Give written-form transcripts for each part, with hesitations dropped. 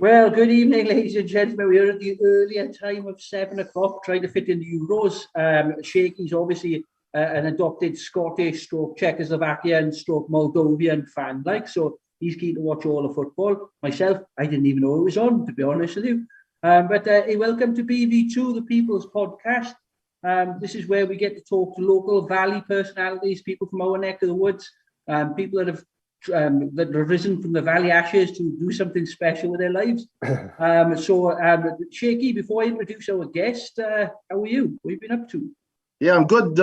Well, good evening, ladies and gentlemen. We're at the earlier time of 7 o'clock, trying to fit in the Euros. Shakey's obviously an adopted Scottish stroke Czechoslovakian stroke Moldovan fan, so he's keen to watch all the football. Myself, I didn't even know it was on, to be honest with you. But welcome to BV2, the People's Podcast. This is where we get to talk to local valley personalities, people from our neck of the woods, people that have risen from the valley ashes to do something special with their lives. Shaky, before I introduce our guest, how are you? What have you been up to? Yeah, I'm good.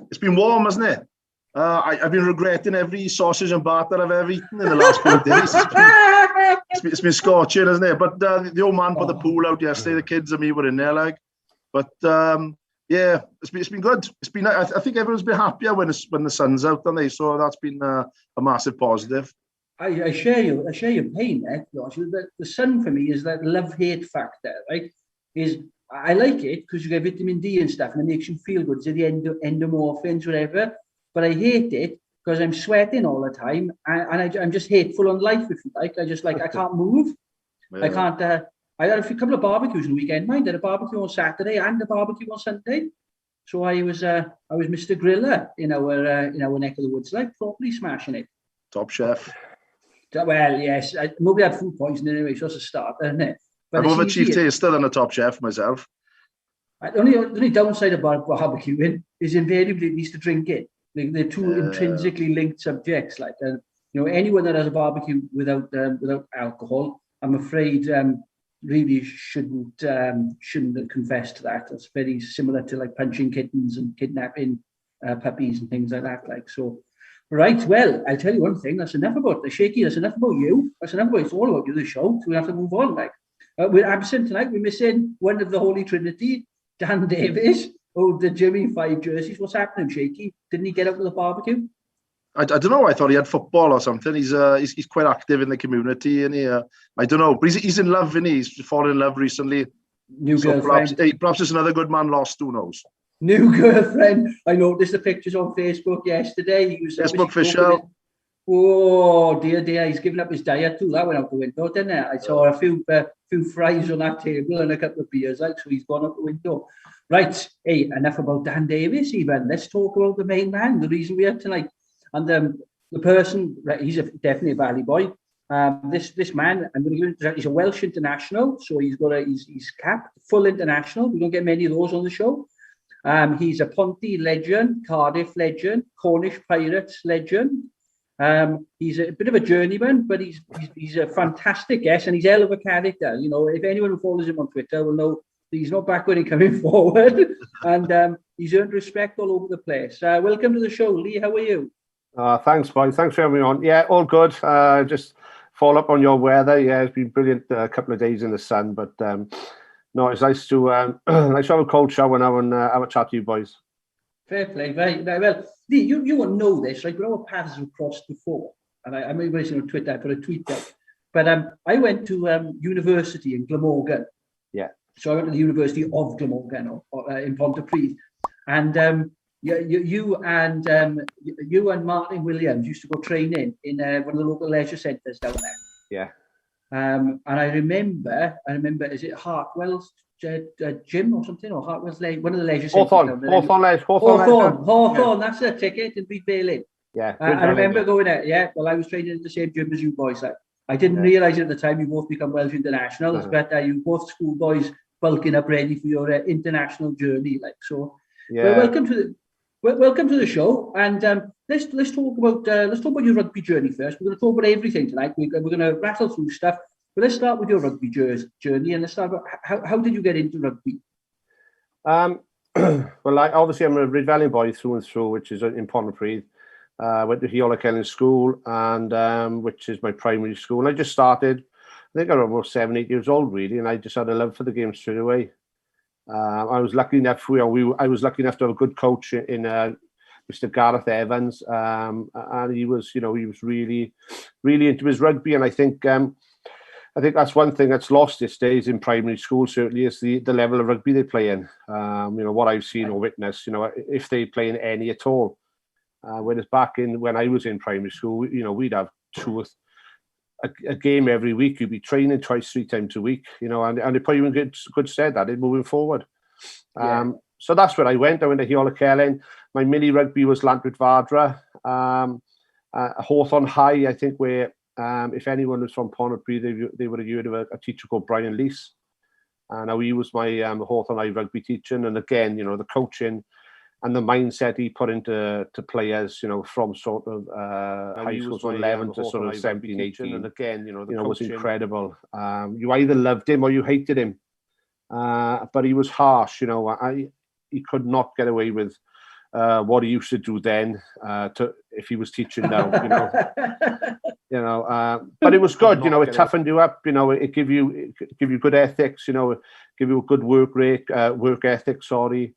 It's been warm, hasn't it? I've been regretting every sausage and batter I've ever eaten in the last few days. It's been scorching, hasn't it? But the old man put the pool out yesterday. The kids and me were in there, But yeah, it's been good. It's been. I think everyone's been happier when the sun's out, haven't they? So that's been a massive positive. I share your pain there. The sun for me is that love-hate factor, right? I like it because you get vitamin D and stuff, and it makes you feel good. It's the endomorphins, whatever. But I hate it because I'm sweating all the time, and I'm just hateful on life. If you like, I can't move. Yeah. I can't. I had a couple of barbecues on the weekend. Mine did a barbecue on Saturday and a barbecue on Sunday. So I was Mr. Griller in our neck of the woods, properly smashing it. Top chef. Well, yes. Nobody had food poisoning anyway, so that's a start, isn't it? But I'm more of a chief taster than a top chef myself. The only downside about barbecuing is invariably it needs to drink it. They're two intrinsically linked subjects. Anyone that has a barbecue without alcohol, I'm afraid really shouldn't confess to that. That's very similar to punching kittens and kidnapping puppies and things like that. So, right. Well, I'll tell you one thing. That's enough about the Shaky. That's enough about you. That's enough about it's all about you. The show. So we have to move on. We're absent tonight. We're missing one of the Holy Trinity, Dan Davis. Oh, the Jimmy 5 jerseys. What's happening, Shaky? Didn't he get up to the barbecue? I don't know. I thought he had football or something. He's quite active in the community, and I don't know. But he's in love, and he's fallen in love recently. New girlfriend. Perhaps it's another good man lost. Who knows? New girlfriend. I noticed the pictures on Facebook yesterday. He was Facebook official. Oh dear! He's given up his diet too. That went out the window, didn't it? I saw a few fries on that table and a couple of beers, so he's gone out the window. Right. Hey, enough about Dan Davis. Even let's talk about the main man. The reason we're here tonight. And the person, he's definitely a Valley boy. This man, I'm going to give him, he's a Welsh international, so he's capped full international. We don't get many of those on the show. He's a Ponty legend, Cardiff legend, Cornish Pirates legend. He's a bit of a journeyman, but he's a fantastic guest, and he's a hell of a character. If anyone who follows him on Twitter will know that he's not backward in coming forward, and he's earned respect all over the place. Welcome to the show, Lee. How are you? Thanks, boy. Thanks for having me on. Yeah, all good. Just follow up on your weather. Yeah, it's been brilliant. A couple of days in the sun, but no, it's nice to have a cold shower now and have a chat to you boys. Fair play. Very, very well. Lee, you won't know this, right? But our paths have crossed before, and I remember on Twitter. I put a tweet out. But I went to university in Glamorgan. Yeah. So I went to the University of Glamorgan in Pontypridd, and. You and Martin Williams used to go training in one of the local leisure centres down there. Yeah. And I remember, is it Hartwell's gym or something, or Hartwell's one of the leisure centres? Hawthorne. That's a ticket in Big Bailey. Yeah. I remember going there. Yeah. Well, I was training at the same gym as you boys. I didn't realise at the time you both become Welsh internationals, but you both schoolboys bulking up ready for your international journey. So. Yeah. Well, welcome to the show, and let's talk about your rugby journey first. We're going to talk about everything tonight. We're going to rattle through stuff, but let's start with your rugby journey, and let's start about how did you get into rugby? Well, obviously I'm a Red Valley boy through and through, which is in Pontypridd. Went to Heola Celyn School, and which is my primary school. And I just started. I think I was almost 7-8 years old, really, and I just had a love for the game straight away. I was lucky enough. I was lucky enough to have a good coach in Mr. Gareth Evans, and he was really, really into his rugby. And I think that's one thing that's lost these days in primary school. Certainly, is the level of rugby they play in. What I've seen or witnessed. If they play in any at all. When I was in primary school, we'd have a game every week. You'd be training twice, 3 times a week, you know, and they put you in good stead at it moving forward. So that's where I went. I went to Hiola Celyn. My mini rugby was Lantrit Vadra. Hawthorne High, I think, where if anyone was from Pontypridd, they would have heard of a teacher called Brian Lees. Now he was my Hawthorne High rugby teaching, and again, you know, the coaching and the mindset he put into players, you know, from sort of high school, so 11 to sort of 17, 18, and again, you know, was incredible. You either loved him or you hated him, but he was harsh. You know, he could not get away with what he used to do then if he was teaching now, you know. But it was good, you know. It toughened you up, you know. It give you good ethics, you know. Give you a good work ethic. Sorry,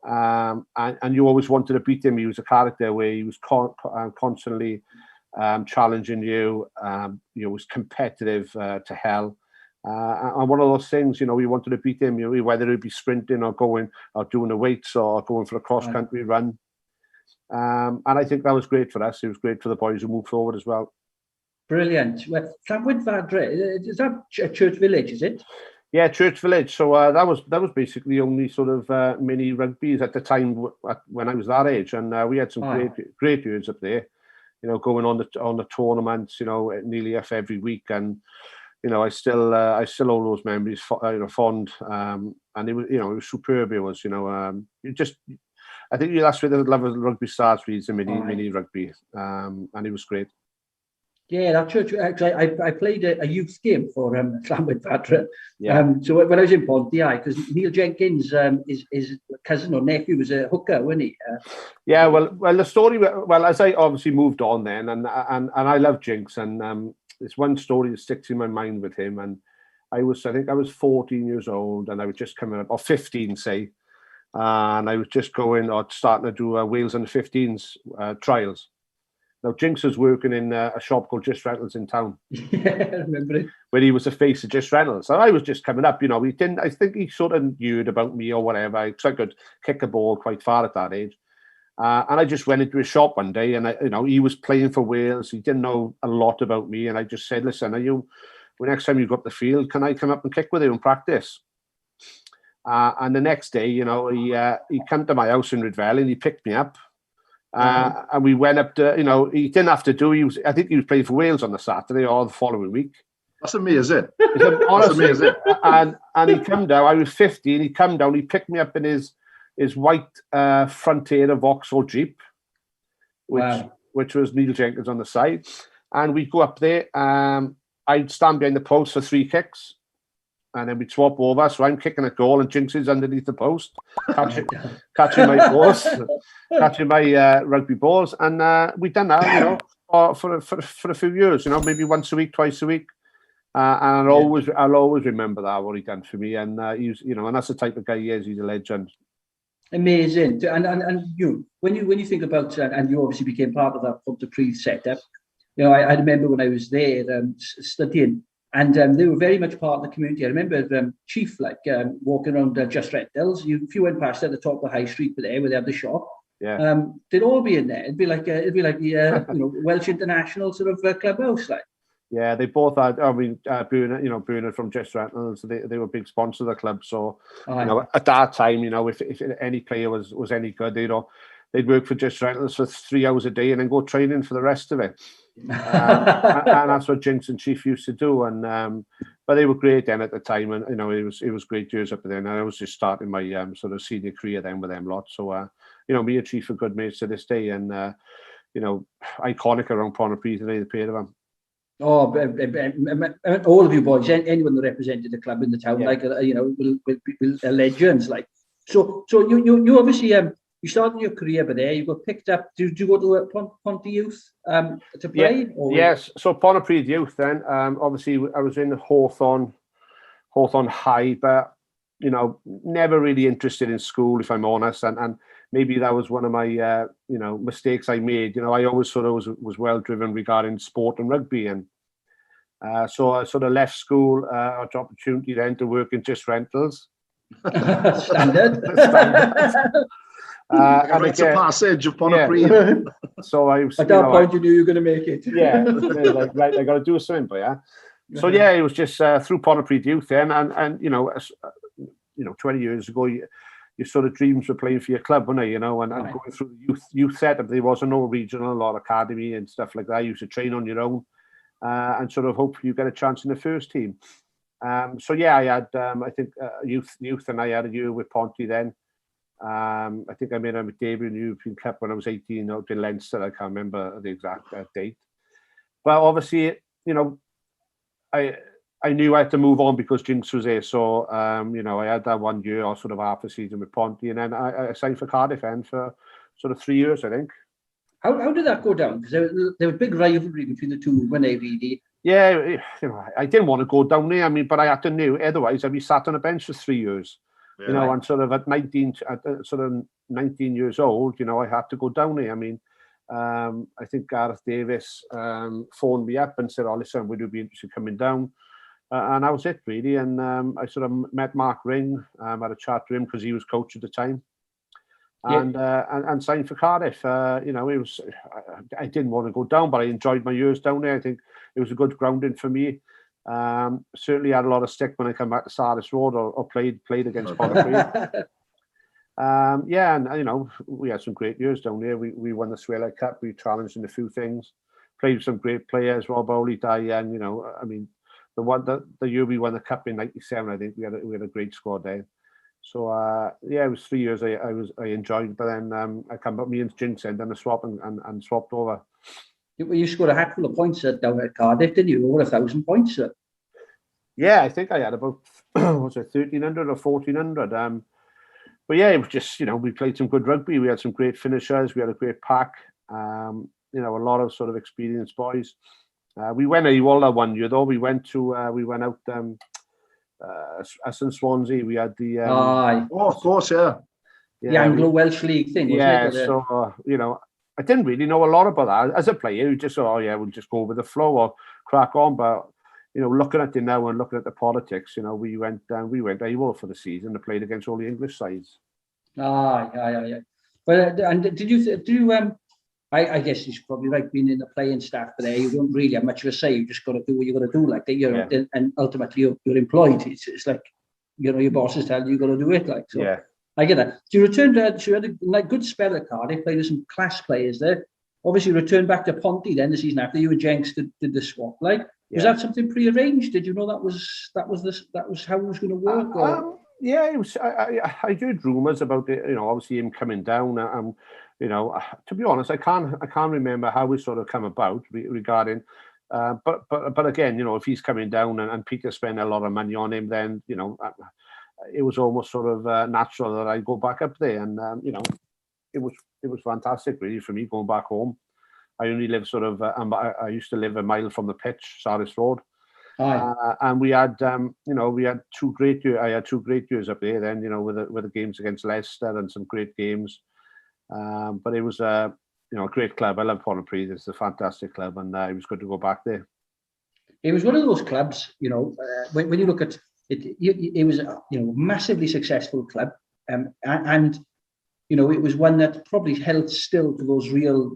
and you always wanted to beat him. He was a character where he was constantly challenging you. You know, was competitive to hell. And one of those things, you know, we wanted to beat him, you know, whether it be sprinting or going or doing the weights or going for a cross-country run. And I think that was great for us. It was great for the boys who moved forward as well. Brilliant. Well, Llanwyd Vadra, is that Church Village, is it? Yeah, Church Village. So that was basically the only sort of mini rugbies at the time when I was that age. And we had some great years up there, you know, going on the tournaments, you know, nearly every week. And you know, I still hold those memories, you know, fond. And it was, you know, it was superb. It was, you know, I think that's where the love of rugby starts. With the mini rugby, and it was great. Yeah, that church. Actually, I played a youth game for Llanwyd Vadra. So when I was in Ponty, because Neil Jenkins, his cousin or nephew was a hooker, wasn't he? Well, the story. Well, as I obviously moved on then, and I love Jinx, and there's one story that sticks in my mind with him. And I think I was 14 years old, and I was just coming up, or 15, say, and I was just starting to do Wales under 15s trials. Now, Jinx was working in a shop called Just Rentals in town. Yeah, I remember it. Where he was the face of Just Rentals. And I was just coming up, you know, I think he sort of heard about me or whatever, because I could kick a ball quite far at that age. And I just went into his shop one day, and you know, he was playing for Wales. He didn't know a lot about me. And I just said, listen, next time you go up the field, can I come up and kick with you and practice? And the next day, you know, he came to my house in Rydfel and he picked me up. And we went up to, you know, he didn't have to do. I think he was playing for Wales on the Saturday or the following week. That's amazing. Honestly, amazing. And he come down. I was 15. He come down. He picked me up in his white Frontier Vauxhall Jeep, which was Neil Jenkins on the side. And we'd go up there. I'd stand behind the post for 3 kicks. And then we'd swap over. So I'm kicking a goal and Jinx is underneath the post, catching my balls, catching my rugby balls. And we'd done that, you know, for a few years, you know, maybe once a week, twice a week. And I'll always remember that, what he done for me. And he's, you know, and that's the type of guy he is. He's a legend. Amazing. And you, when you think about, and you obviously became part of that Pontypridd setup, you know, I remember when I was there studying, and they were very much part of the community. I remember Chief, walking around Just Rentals. If you went past at the top of the high street where they had the shop, they'd all be in there. It'd be like the you know, Welsh International sort of clubhouse, like. Yeah, they both had. I mean, Bernard from Just Rentals, they were big sponsors of the club. So, you know, at that time, you know, if any player was any good, they'd work for Just Rentals for 3 hours a day and then go training for the rest of it. And that's what Jinx and Chief used to do. And but they were great then at the time, and you know, it was great years up there. And I was just starting my sort of senior career then with them lot. So you know, me and Chief are good mates to this day, and you know, iconic around Pontypridd today, the pair of them. Oh, all of you boys, anyone that represented the club in the town, you know, will legends. Like, so you obviously you started your career over there. You got picked up. Did you go to Ponty Youth to play? Yes. So Pontypridd Youth. Then obviously I was in Hawthorne High, but you know, never really interested in school, if I'm honest, and maybe that was one of my you know, mistakes I made. You know, I always sort of was well driven regarding sport and rugby, and so I sort of left school, got the opportunity then to work in Just Rentals. Standard. Like a and rites of again, passage upon yeah. a pre. So I was, At that point, you knew you were going to make it. yeah, like, right, I got to do something, but yeah. So yeah, it was just through Pontypridd youth then, and 20 years ago, your sort of dreams were playing for your club, weren't they? And going through the youth setup, there wasn't no regional or academy and stuff like that. You used to train on your own, and sort of hope you get a chance in the first team. So yeah, I had I think youth, and I had a year with Ponty then. I think I made a debut in the European Cup when I was 18 out in Leinster. I can't remember the exact date, but obviously, I knew I had to move on because Jinx was there. So, I had that 1 year or sort of half a season with Ponty, and then I signed for Cardiff and for sort of 3 years, I think. How did that go down? Because there was a big rivalry between the two, when they really. Yeah, I didn't want to go down there. I mean, but I had to know. Otherwise, I'd be sat on a bench for 3 years. Yeah. And sort of at 19 years old, I had to go down there. I mean, I think Gareth Davis phoned me up and said, "Oh, listen, would you be interested in coming down?" And that was it, really. And I sort of met Mark Ring, had a chat to him because he was coach at the time, and signed for Cardiff. It was I didn't want to go down, but I enjoyed my years down there. I think it was a good grounding for me. Certainly had a lot of stick when I come back to Sardis Road or played against Pontypridd. And we had some great years down there. We won the Swela Cup. We challenged in a few things. Played with some great players. Rob Owley, Diane. I mean, the year we won the cup in '97, I think we had a great squad there. So it was 3 years I enjoyed. But then I come back, me and Jinx done a swap and swapped over. You scored a hatful of points down at Cardiff, didn't you? Over 1,000 points. Yeah, I think I had about 1,300 or 1,400. But yeah, it was just, we played some good rugby. We had some great finishers. We had a great pack. A lot of sort of experienced boys. We went AWOL that 1 year though. We went out us in Swansea. We had the of course, yeah. The Anglo-Welsh League thing, wasn't it? So I didn't really know a lot about that as a player. You just thought, we'll just go with the flow or crack on. But looking at it now and looking at the politics, we went AWOL for the season and played against all the English sides. Yeah. But and did you I guess you should probably like being in the playing staff, but there you don't really have much of a say. You just got to do what you got to do, like that. And ultimately you're employed. It's like your bosses tell you got to do it, like so. Yeah. I get that. So you returned to, you had a good spell at Cardiff, played with some class players there. Obviously, returned back to Ponty then the season after. You and Jenks did the swap. Was that something prearranged? Did you know that was how it was going to work? It was. I heard rumours about it. Obviously him coming down. To be honest, I can't remember how it sort of come about regarding. But again, if he's coming down and Peter spent a lot of money on him, then it was almost sort of natural that I go back up there, and it was fantastic really for me going back home. I only live sort of I used to live a mile from the pitch, Sardis Road, and we had we had two great years. I had 2 great years up there then, with the games against Leicester and some great games. But it was a great club. I love Pontypridd. It's a fantastic club, and it was good to go back there. It was one of those clubs, when you look at it, it was a massively successful club, and it was one that probably held still to those real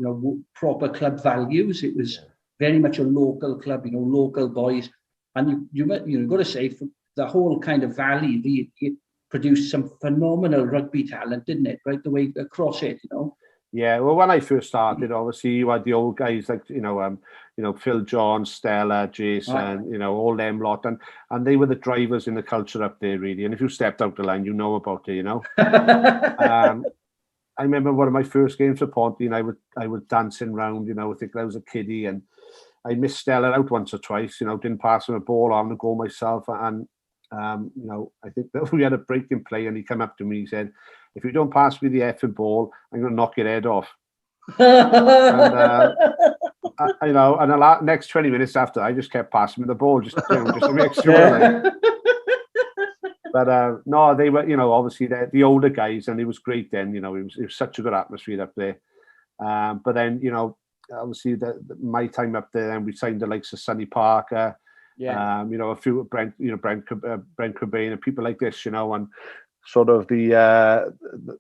proper club values. It was very much a local club, local boys, and you got to say, for the whole kind of valley, it produced some phenomenal rugby talent, didn't it? Right the way across it, Yeah, well, when I first started, obviously you had the old guys like Phil Johns, Stella, Jason, all them lot, and they were the drivers in the culture up there, really. And if you stepped out the line, about it, I remember one of my first games for Ponty, and I was dancing around, I think I was a kiddie, and I missed Stella out once or twice, didn't pass him a ball on the goal myself, and I think that we had a break in play, and he came up to me, he said, "If you don't pass me the effing ball, I'm going to knock your head off." And the next 20 minutes after, I just kept passing me the ball, just to make sure. But no, they were, obviously the older guys, and it was great then. It was such a good atmosphere up there. But then, obviously my time up there, and we signed the likes of Sonny Parker. A few Brent Cobain and people like this, and sort of the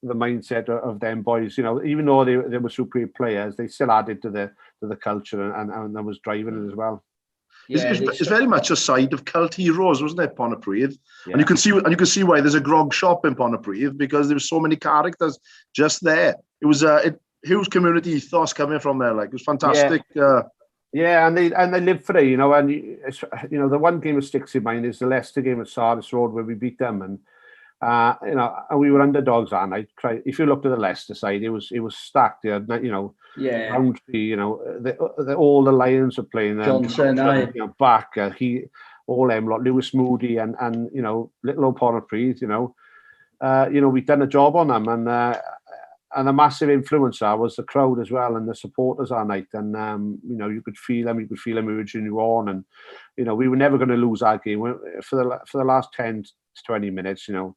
mindset of them boys. You know, even though they were superior players, they still added to the culture and was driving it as well. Yeah, it's very much a side of cult heroes, wasn't it, Pontypridd? Yeah. And you can see why there's a grog shop in Pontypridd, because there were so many characters just there. It was huge community ethos coming from there. Like, it was fantastic. Yeah, and they live for it, you know. And you know, the one game that sticks in mind is the Leicester game at Sardis Road where we beat them, and you know, and we were underdogs that night. If you looked at the Leicester side, it was stacked. You know, Roundtree, you know, all the Lions are playing. Johnson, you know, back all them lot, Lewis Moody, and you know, little old Pontypridd, you know, we'd done a job on them, and a massive influencer was the crowd as well, and the supporters that night. And you know, you could feel them urging you on, and you know, we were never going to lose our game. For the last 10 to 20 minutes, you know,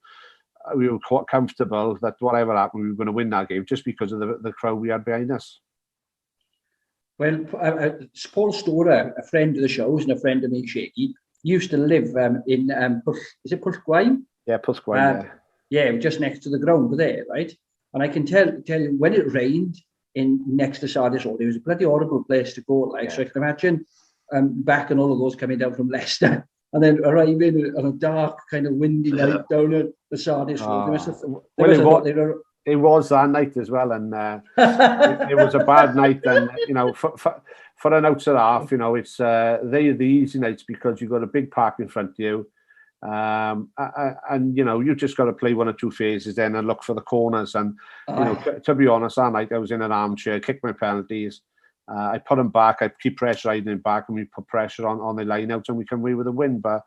we were quite comfortable that whatever happened, we were going to win that game just because of the crowd we had behind us. Well, Paul Storer, a friend of the shows and a friend of me, Shaky, used to live in is it Pwllgwaun? Yeah, Pwllgwaun. Yeah, just next to the ground there, right? And I can tell you, when it rained in next to Sardis Road, it was a bloody horrible place to go. Like, so I can imagine back and all of those coming down from Leicester and then arriving on a dark, kind of windy night down at the Sardis Road. It was that night as well, and it was a bad night. And you know, for an outside half, you know, it's they're the easy nights because you've got a big park in front of you. And you know, you just got to play one or two phases then and look for the corners. And you know, to be honest, that night I was in an armchair, kicked my penalties. I put them back. I keep pressurising him back, and we put pressure on the line out, and we come away with a win. But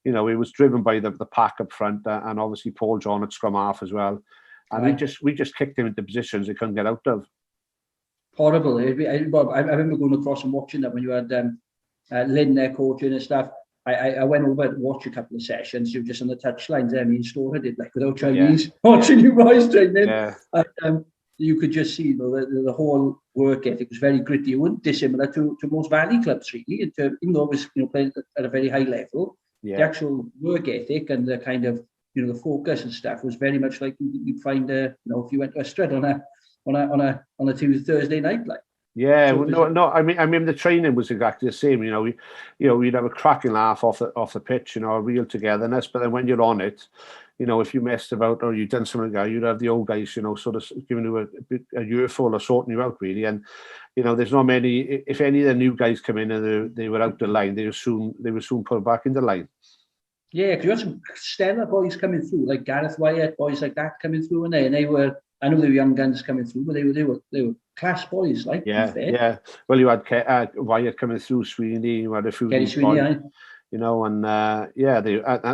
you know, it was driven by the pack up front, and obviously Paul John at scrum half as well. And we just kicked him into positions they couldn't get out of. Horrible. I remember going across and watching that when you had Lynn there coaching and stuff. I went over to watch a couple of sessions. You were just on the touchlines there. Me and Storer did, like, without Chinese, watching you guys training. Yeah. And, you could just see, you know, the whole work ethic was very gritty. It wasn't dissimilar to most Valley clubs, really. Even though it was, you know, playing at a very high level, the actual work ethic and the kind of, you know, the focus and stuff was very much like you'd find, you know, if you went to a strut on a Thursday night, like. Yeah, so no. I mean, the training was exactly the same. You know, we'd have a cracking laugh off the pitch. You know, a real togetherness. But then when you're on it, you know, if you messed about or you'd done something, you'd have the old guys, you know, sort of giving you a earful or sorting you out, really. And you know, there's not many. If any of the new guys come in and they were out the line, they were soon put back in the line. Yeah, because you had some stellar boys coming through, like Gareth Wyatt, boys like that coming through, and they were. I know they were young guns coming through, but they were class boys, like. Yeah. Well, you had Wyatt coming through, Sweeney. You had a few. Kenny Sweeney, you know, and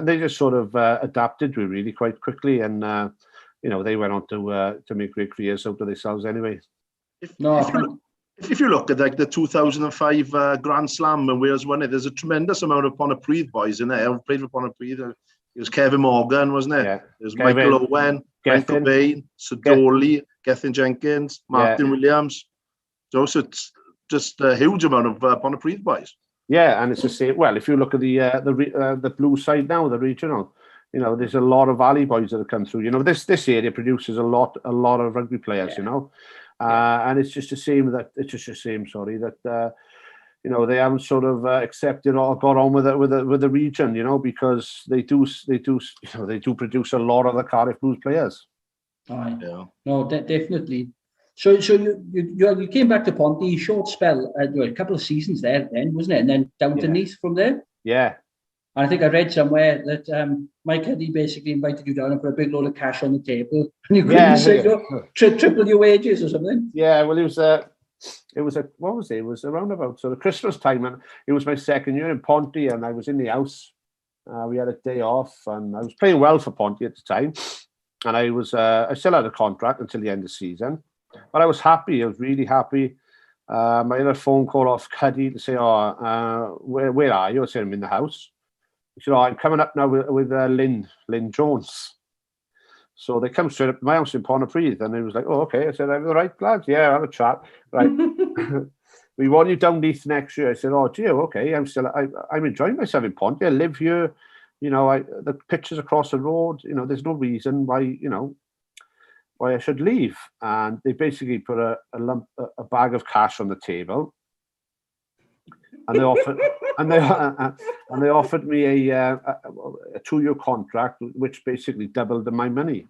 they just sort of adapted really quite quickly, and you know, they went on to make great careers out of themselves anyway. If you look at like the 2005 Grand Slam when Wales won it, there's a tremendous amount of Pontypridd boys in there who played for Pontypridd. It was Kevin Morgan, wasn't it? Yeah. There was Michael Owen, Frank Cobain, Sodoli, Gethin Jenkins, Martin Williams. So it's just a huge amount of Pontypridd boys. Yeah, and it's the same. Well, if you look at the blue side now, the regional, you know, there's a lot of Valley boys that have come through. You know, this area produces a lot of rugby players. You know, and it's just a shame that you know, they haven't sort of accepted or got on with the region, you know, because they do produce a lot of the Cardiff Blues players. No, definitely. So you came back to Ponty, short spell, a couple of seasons there then, wasn't it? And then down to Nice from there. Yeah. And I think I read somewhere that Mike Huddy basically invited you down and put a big load of cash on the table, and you couldn't triple your wages or something. Yeah, well, it was around about sort of Christmas time, and it was my second year in Ponty, and I was in the house. We had a day off, and I was playing well for Ponty at the time, and I still had a contract until the end of the season, but I was happy. I was really happy. I had a phone call off Cuddy to say, where are you? I said, I'm in the house. He said, I'm coming up now with Lynn Jones. So they come straight up to my house in Pontypridd, and it was like, oh, okay. I said, I'm the right lads. Yeah, have a chat. Right. We want you down Leith next year. I said, oh, gee, okay. I'm enjoying myself in Ponty. I live here. the pitch is across the road. There's no reason why why I should leave. And they basically put a bag of cash on the table, and they offered me a 2-year contract, which basically doubled my money.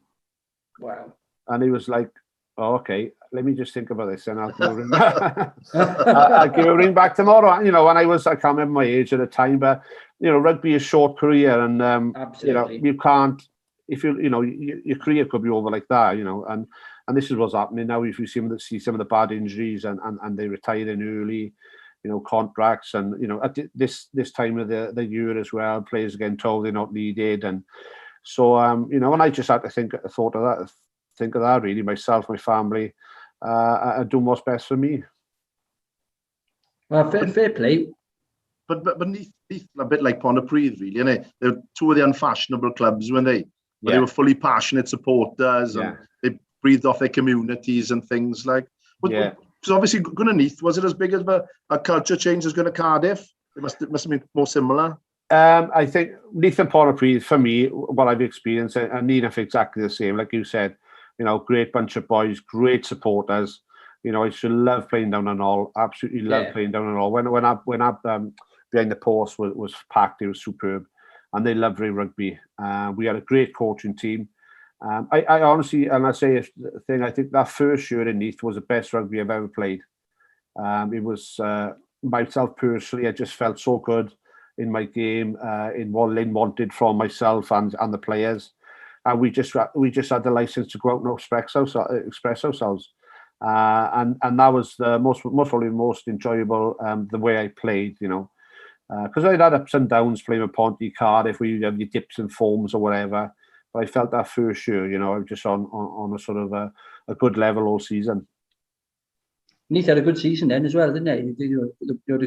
Wow. And he was like, "Oh, okay, let me just think about this, and I'll give you a ring back." I'll give you a ring back tomorrow. And I can't remember my age at the time, but rugby is a short career, and absolutely, you can't, if your career could be over like that, and this is what's happening now. If you see some of the bad injuries and they retire in early, contracts, and at this time of the year as well, players are getting told they're not needed, and so and I just had to think of that really, myself, my family, and do what's best for me. Well, fair play. But Neath, a bit like Pontypridd, really, and they're two of the unfashionable clubs, weren't they? But they were fully passionate supporters, and they breathed off their communities and things like. Because obviously, going to Neath, was it as big as a culture change as going to Cardiff? It must have been more similar. I think Neath and Pontypridd, for me, what I've experienced, and Neath exactly the same, like you said. Great bunch of boys, great supporters. I used to love playing down and all. Absolutely love playing down and all. When I behind the post was packed, it was superb, and they loved rugby. We had a great coaching team. I honestly, and I say a thing, I think that first year in Neath was the best rugby I've ever played. It was myself personally, I just felt so good in my game, in what Lynn wanted from myself and the players. And we just had the license to go out and express ourselves, and that was the probably most enjoyable the way I played, because I'd had ups and downs playing with Ponty, Cardiff, where you have your dips and foams or whatever. But I felt that first year, I was just on a sort of a good level all season. Neath had a good season then as well, didn't they? There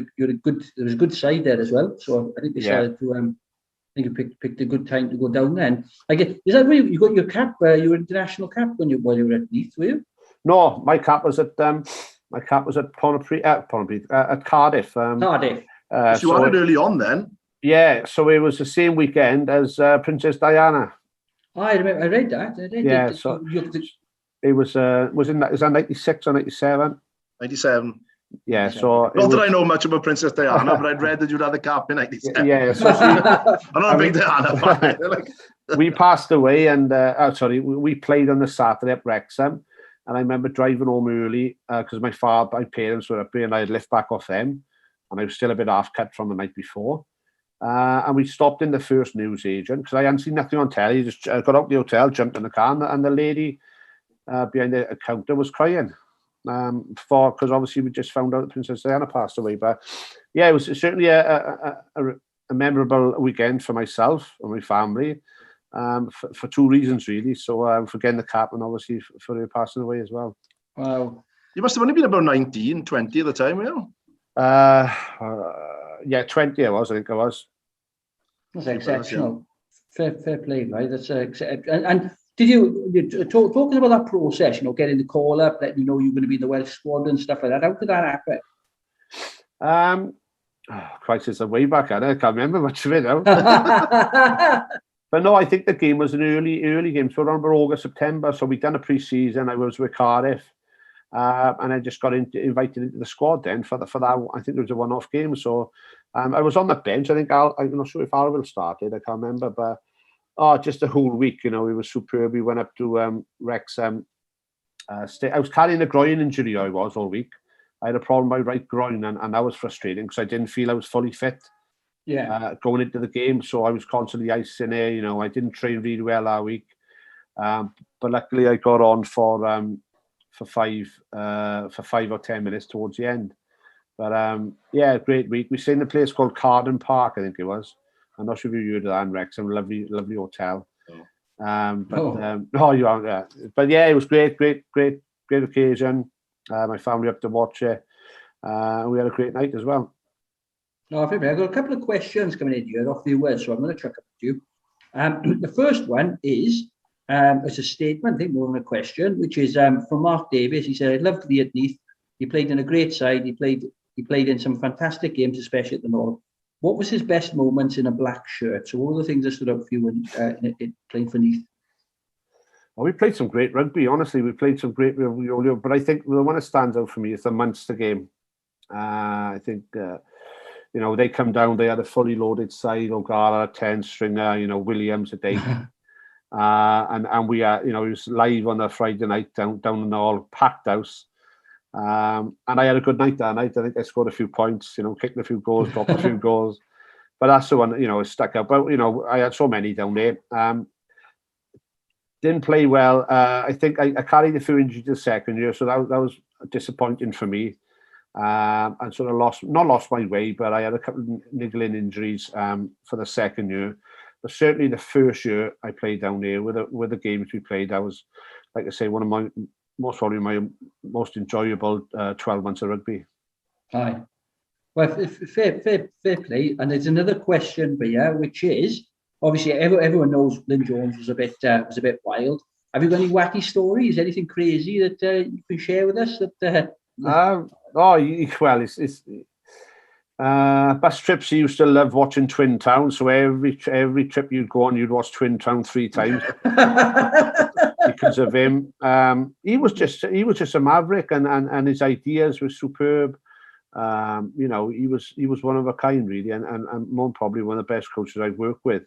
was a good side there as well. So I think they decided to. I think you picked a good time to go down then. I guess, is that where you got your cap? Your international cap while you were at Neath, were you? No, my cap was at Pontypridd, at Cardiff. Cardiff. So you had it early on then. Yeah, so it was the same weekend as Princess Diana. Oh, I remember. I read that. Yeah, so it was in 96 or 97. 97. Yeah, so not that I know much about Princess Diana, but I'd read that you'd had the cap in 97. Yeah, so I'm not a big Diana fan. We passed away, and we played on the Saturday at Wrexham, and I remember driving home early because my parents were up here, and I had lift back off them, and I was still a bit half cut from the night before. And we stopped in the first news agent because I hadn't seen nothing on telly. Just got out the hotel, jumped in the car, and the lady behind the counter was crying. Because obviously we just found out that Princess Diana passed away. But yeah, it was certainly a memorable weekend for myself and my family, for two reasons really. So for getting the cap, and obviously for her passing away as well. Wow. You must have only been about 19, 20 at the time, yeah, 20 I think I was. That's exceptional. Fair play, right? That's and did you talking about that process? Getting the call up, letting you know you're going to be in the Welsh squad and stuff like that. How did that happen? Christ, it's a way back. I can't remember much of it now. But no, I think the game was an early game. So around August, September. So we'd done a pre-season. I was with Cardiff, and I just got invited into the squad then for that. I think it was a one-off game. So I was on the bench. I think I'm not sure if Alville started. I can't remember, but. Just a whole week, it was superb. We went up to Wrexham. I was carrying a groin injury, I was all week. I had a problem with my right groin, and that was frustrating because I didn't feel I was fully fit going into the game. So I was constantly icing there, I didn't train really well that week. But luckily I got on for 5 or 10 minutes towards the end. But great week. We stayed in a place called Carden Park, I think it was. I'm not sure if you heard of that in Wrexham, lovely hotel. You aren't there. But yeah, it was great occasion. My family up to watch it. We had a great night as well. No, I've got a couple of questions coming in here off viewers, so I'm going to chuck up to you. The first one is it's a statement, I think more than a question, which is from Mark Davis. He said, "I'd love to be at Neath. He played in a great side. He played in some fantastic games, especially at the North. what was his best moments in a black shirt? So what were the things that stood out for you when in playing for Neath? Well, we played some great rugby. Honestly, we played some great rugby. But I think the one that stands out for me is the Munster game. I think, they come down. They had a fully loaded side. O'Gara, 10 stringer. Williams at 8. And we it was live on a Friday night down in all packed house. And I had a good night that night. I think I scored a few points. Kicked a few goals, dropped a few goals. But that's the one. It stuck out. But I had so many down there. Didn't play well. I think I carried a few injuries the second year, so that was disappointing for me. And sort of not lost my way, but I had a couple of niggling injuries for the second year. But certainly the first year I played down there with the games we played, that was, like I say, one of my most enjoyable 12 months of rugby. Aye. Well, fair play. And there's another question here, which is, obviously, everyone knows Lynn Jones was a bit wild. Have you got any wacky stories? Anything crazy that you can share with us? It's bus trips. He used to love watching Twin Town. So every trip you'd go on, you'd watch Twin Town 3 times because of him. He was just a maverick, and his ideas were superb. He was one of a kind, really, and more probably one of the best coaches I've worked with.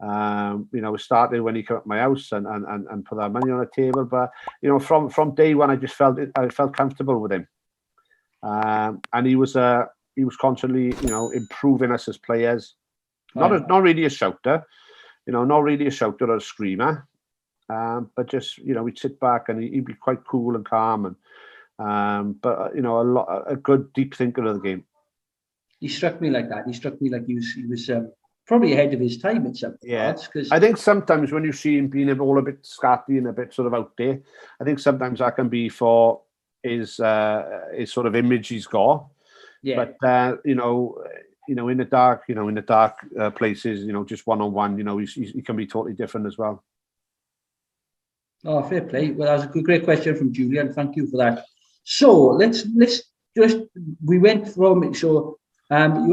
It started when he came up my house and put that money on the table. But from day one, I felt comfortable with him, and he was constantly improving us as players. Not really a shouter, not really a shouter or a screamer, but just we'd sit back and he'd be quite cool and calm, and a good deep thinker of the game. He struck me like that. He struck me like he was probably ahead of his time in some regards. I think sometimes when you see him being all a bit scatty and a bit sort of out there, I think sometimes that can be for his sort of image he's got. Yeah. But in the dark places, just one-on-one, he can be totally different as well. Oh, fair play. Well, that was a great question from Julian. Thank you for that. So let's we went from you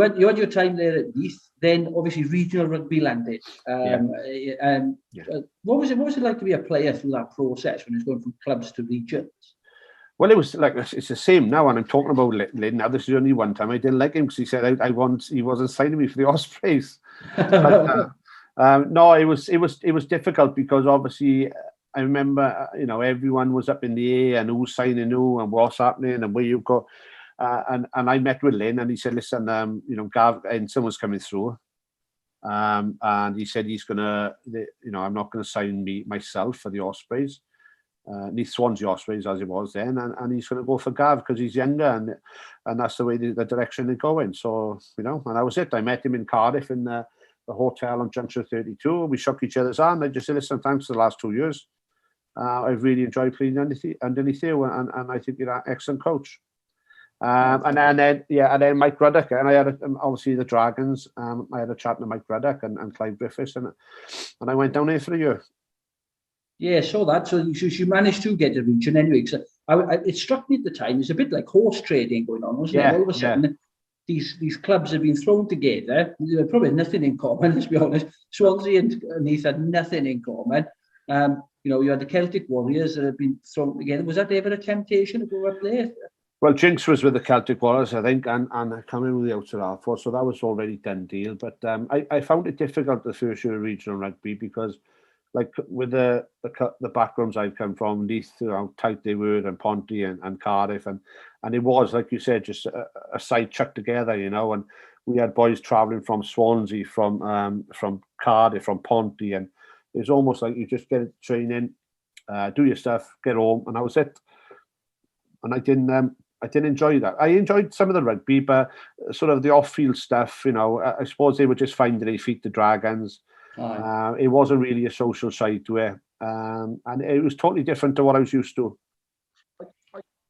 had your time there at Neath. Then obviously regional rugby landed. What was it like to be a player through that process when it's going from clubs to regions? Well, it was like, it's the same now, and I'm talking about Lynn. Now, this is only one time I didn't like him because he said he wasn't signing me for the Ospreys. But, no, it was difficult because obviously I remember everyone was up in the air and who's signing who and what's happening and where you go. And I met with Lynn and he said, listen, Gav, and someone's coming through. And he said he's gonna, I'm not gonna sign myself for the Ospreys. Neath Swansea Ospreys as it was then, and he's gonna go for Gav because he's younger and that's the way the direction they're going. So, and that was it. I met him in Cardiff in the hotel on Junction 32. We shook each other's hand. I just said, listen, thanks for the last 2 years. I've really enjoyed playing underneath you, and I think you're an excellent coach. And then Mike Ruddock, and I had obviously the Dragons. I had a chat with Mike Ruddock and Clive Griffiths, and I went down there for a year. Yeah, saw that. So you managed to get a region anyway. So it struck me at the time. It's a bit like horse trading going on, wasn't it? All of a sudden, these clubs have been thrown together. They had probably nothing in common. Let's be honest. Swansea and Neath had nothing in common. You had the Celtic Warriors that had been thrown together. Was that ever a temptation to go up there? Well, Jinx was with the Celtic Warriors, I think, and I can't remember the outside half for, so that was already done deal. But I found it difficult the first year of regional rugby because, like, with the backgrounds I've come from, Neath, how tight they were, and Ponty and Cardiff, and it was, like you said, just a side chucked together, and we had boys travelling from Swansea, from Cardiff, from Ponty, and it was almost like you just get training, do your stuff, get home, and that was it. And I didn't enjoy that. I enjoyed some of the rugby, but sort of the off-field stuff, I suppose they were just finding their feet, the Dragons. It wasn't really a social side to it, and it was totally different to what I was used to.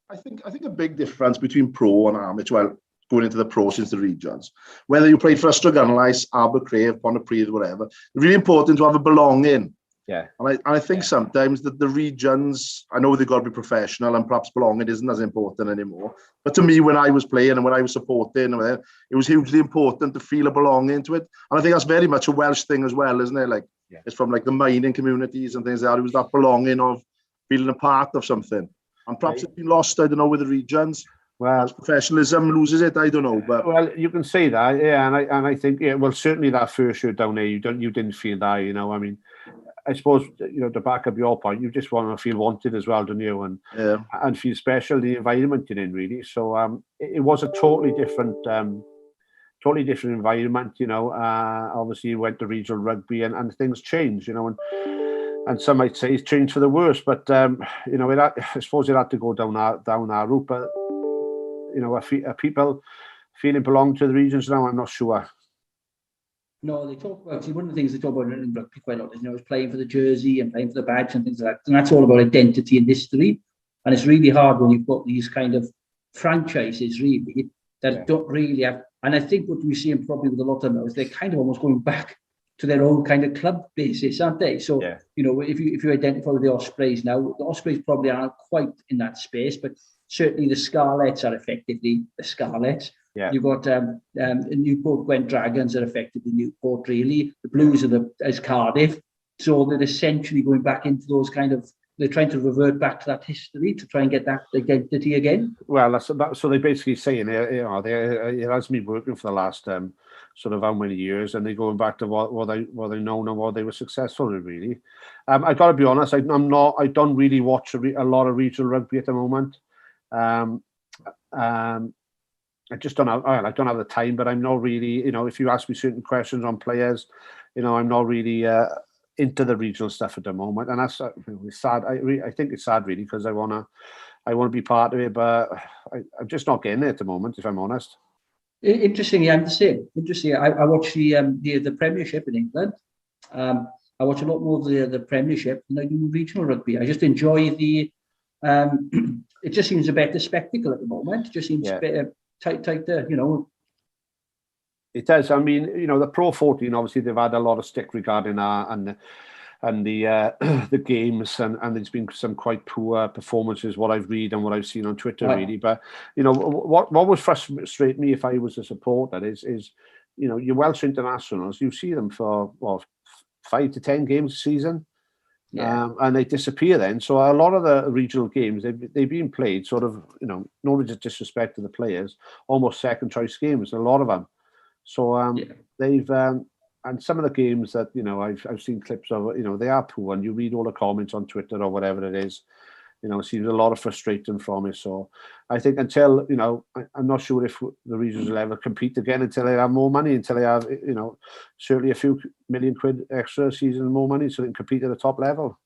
I think a big difference between pro and amateur, going into the pro since the regions, whether you played for Ystrad Gunlais, Abercrave, Pontypridd, whatever, it's really important to have a belonging Yeah. And I think sometimes that the regions, I know they've got to be professional and perhaps belonging isn't as important anymore. But to me, when I was playing and when I was supporting, it was hugely important to feel a belonging to it. And I think that's very much a Welsh thing as well, isn't it? Like, it's from like the mining communities and things like that. It was that belonging of feeling a part of something. And perhaps it's been lost, I don't know, with the regions. Well, professionalism loses it, I don't know. But well, you can say that, yeah, and I think, well, certainly that first year down there, you didn't feel that, I mean, I suppose, to back up your point, you just want to feel wanted as well, don't you? And feel special, the environment you're in, really. So it was a totally different environment, obviously you went to regional rugby and things changed, and some might say it's changed for the worse, but I suppose it had to go down that route. But are people feeling belong to the regions now? I'm not sure. No, they talk about, one of the things they talk about in rugby quite a lot is, playing for the jersey and playing for the badge and things like that. And that's all about identity and history. And it's really hard when you've got these kind of franchises, really, that don't really have. And I think what we're seeing probably with a lot of them is they're kind of almost going back to their own kind of club basis, aren't they? So, if you identify with the Ospreys now, the Ospreys probably aren't quite in that space, but certainly the Scarlets are effectively the Scarlets. Yeah. You've got Newport Gwent Dragons are effectively Newport, really. The Blues as Cardiff. So they're essentially going back into those they're trying to revert back to that history to try and get that identity again. Well, so they're basically saying, it has been working for the last sort of how many years, and they're going back to what they know and what they were successful in, really. I got to be honest, I don't really watch a lot of regional rugby at the moment. I just don't have. I don't have the time, but I'm not really. If you ask me certain questions on players, I'm not really into the regional stuff at the moment, and that's it's sad. I think it's sad, really, because I want to be part of it, but I'm just not getting it at the moment, if I'm honest. Interestingly, I'm the same. Interesting. I watch the Premiership in England. I watch a lot more of the Premiership than I do regional rugby. I just enjoy the. It just seems a better spectacle at the moment. It just seems better. Tighter, It does. I mean, the Pro 14, obviously they've had a lot of stick regarding that and the games, and there's been some quite poor performances, what I've read and what I've seen on Twitter, really. But what would frustrate me if I was a supporter is your Welsh internationals, you see them for 5 to 10 games a season. And they disappear then. So a lot of the regional games, they've been played sort of, no disrespect to the players, almost second choice games, a lot of them. So they've, and some of the games that, I've seen clips of, they are poor, and you read all the comments on Twitter or whatever it is, it seems a lot of frustration from it. So I think until, I'm not sure if the regions will ever compete again until they have more money, until they have, certainly a few million quid extra a season, more money, so they can compete at the top level.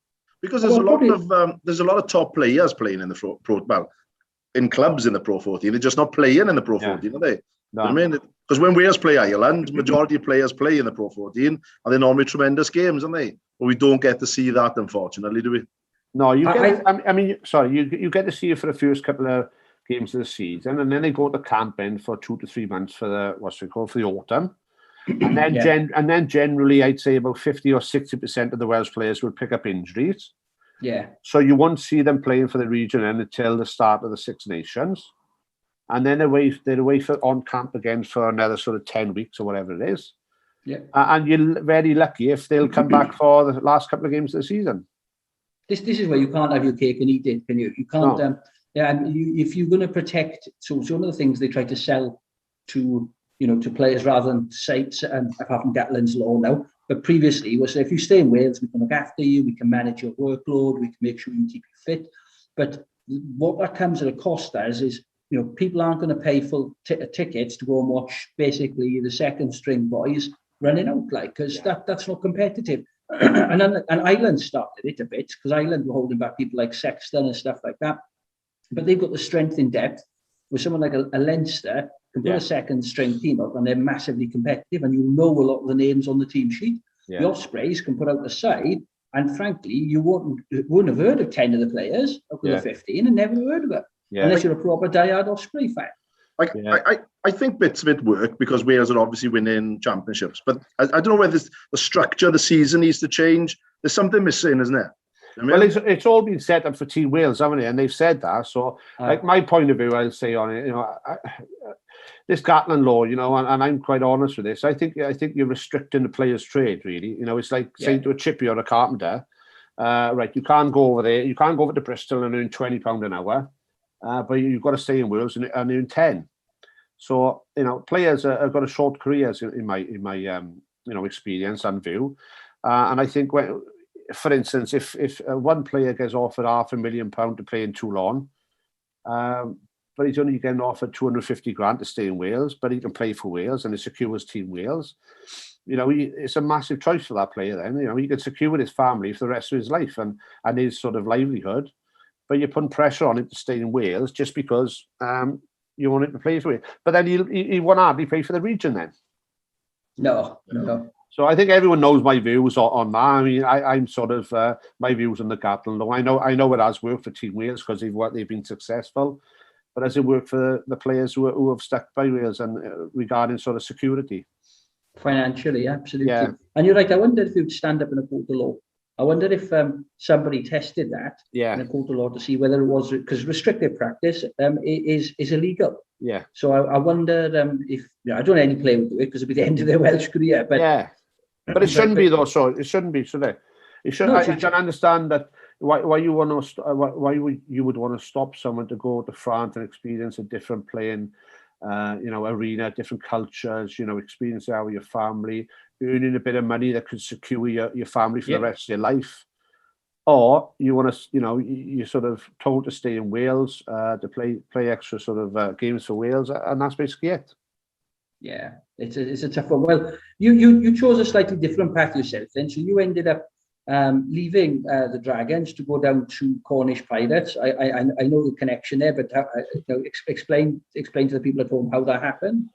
Because there's a lot of top players playing in the in clubs in the Pro 14. They're just not playing in the Pro 14, are they? No. I mean, because when Wales play Ireland, majority of players play in the Pro 14, and they're normally tremendous games, aren't they? But we don't get to see that, unfortunately, do we? No, you get to see it for the first couple of games of the season, and then they go to camp in for 2 to 3 months for the autumn, and then and then generally I'd say about 50 or 60% of the Welsh players will pick up injuries. Yeah. So you won't see them playing for the region until the start of the Six Nations, and then they're away on camp again for another sort of 10 weeks or whatever it is. Yeah. And you're very lucky if they'll come back for the last couple of games of the season. This is where you can't have your cake and eat it, can you? You can't. No. If you're going to protect, so one of the things they try to sell to players rather than sites, apart from Gatland's law now, but previously was if you stay in Wales, we can look after you, we can manage your workload, we can make sure you keep you fit. But what that comes at a cost is people aren't going to pay full tickets to go and watch basically the second string boys running out because that's not competitive. And Ireland started it a bit because Ireland were holding back people like Sexton and stuff like that. But they've got the strength in depth with someone like a Leinster can put a second string team up and they're massively competitive and you know a lot of the names on the team sheet. Yeah. The Ospreys can put out the side and frankly, you wouldn't have heard of 10 of the players up to the 15 and never heard of it unless you're a proper diehard Osprey fan. I think bits of it work because Wales are obviously winning championships, but I don't know whether the structure of the season needs to change. There's something missing, isn't there? Well, it's all been set up for Team Wales, haven't it? And they've said that. So, like my point of view, I'll say on it, this Gatland law, and I'm quite honest with this. I think you're restricting the player's trade, really. It's like saying to a chippy or a carpenter, right, you can't go over there, you can't go over to Bristol and earn £20 an hour, but you've got to stay in Wales and earn 10. So, players have got a short careers in my experience and view, and I think for instance, if one player gets offered £500,000 to play in Toulon, but he's only getting offered 250 grand to stay in Wales, but he can play for Wales and it secures Team Wales. It's a massive choice for that player. Then he can secure his family for the rest of his life and his sort of livelihood. But you're putting pressure on him to stay in Wales just because you want him to play for Wales. But then he won't hardly play for the region then. No. So I think everyone knows my views on that. I mean, I'm sort of my views on the Gatland law. I know it has worked for Team Wales because they've been successful. But has it worked for the players who have stuck by Wales and regarding sort of security? Financially, absolutely. Yeah. And you're right. I wonder if you'd stand up in a court of law. I wonder if somebody tested that in a court of law to see whether it was, because restricted practice is illegal. Yeah. So I wonder if I don't know any player would do it because it'd be the end of their Welsh career. But but it shouldn't be though. So it shouldn't be, should it? You should. You can understand that why you want to why you would want to stop someone to go to France and experience a different playing arena, different cultures, experience that with your family, earning a bit of money that could secure your family for the rest of your life. Or you want to, you're sort of told to stay in Wales to play extra sort of games for Wales, and that's basically it. Yeah, it's a tough one. Well, you chose a slightly different path yourself then, so you ended up leaving the Dragons to go down to Cornish Pirates. I know the connection there, but explain to the people at home how that happened.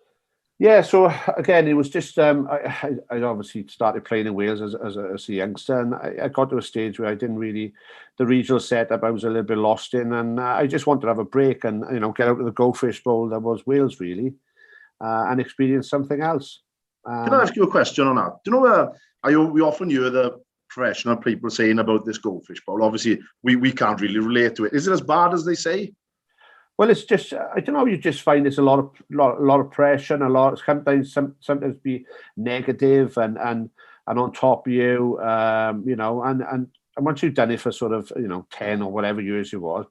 Yeah, so again, it was just I obviously started playing in Wales as a youngster, and I got to a stage where I didn't really, the regional setup I was a little bit lost in, and I just wanted to have a break and get out of the goldfish bowl that was Wales really, and experience something else. Can I ask you a question on that? Do you know we often hear the professional people saying about this goldfish bowl? Obviously, we can't really relate to it. Is it as bad as they say? Well, it's just, I don't know, you just find there's a lot of pressure and sometimes be negative and on top of you, and once you've done it for sort of, 10 or whatever years it was,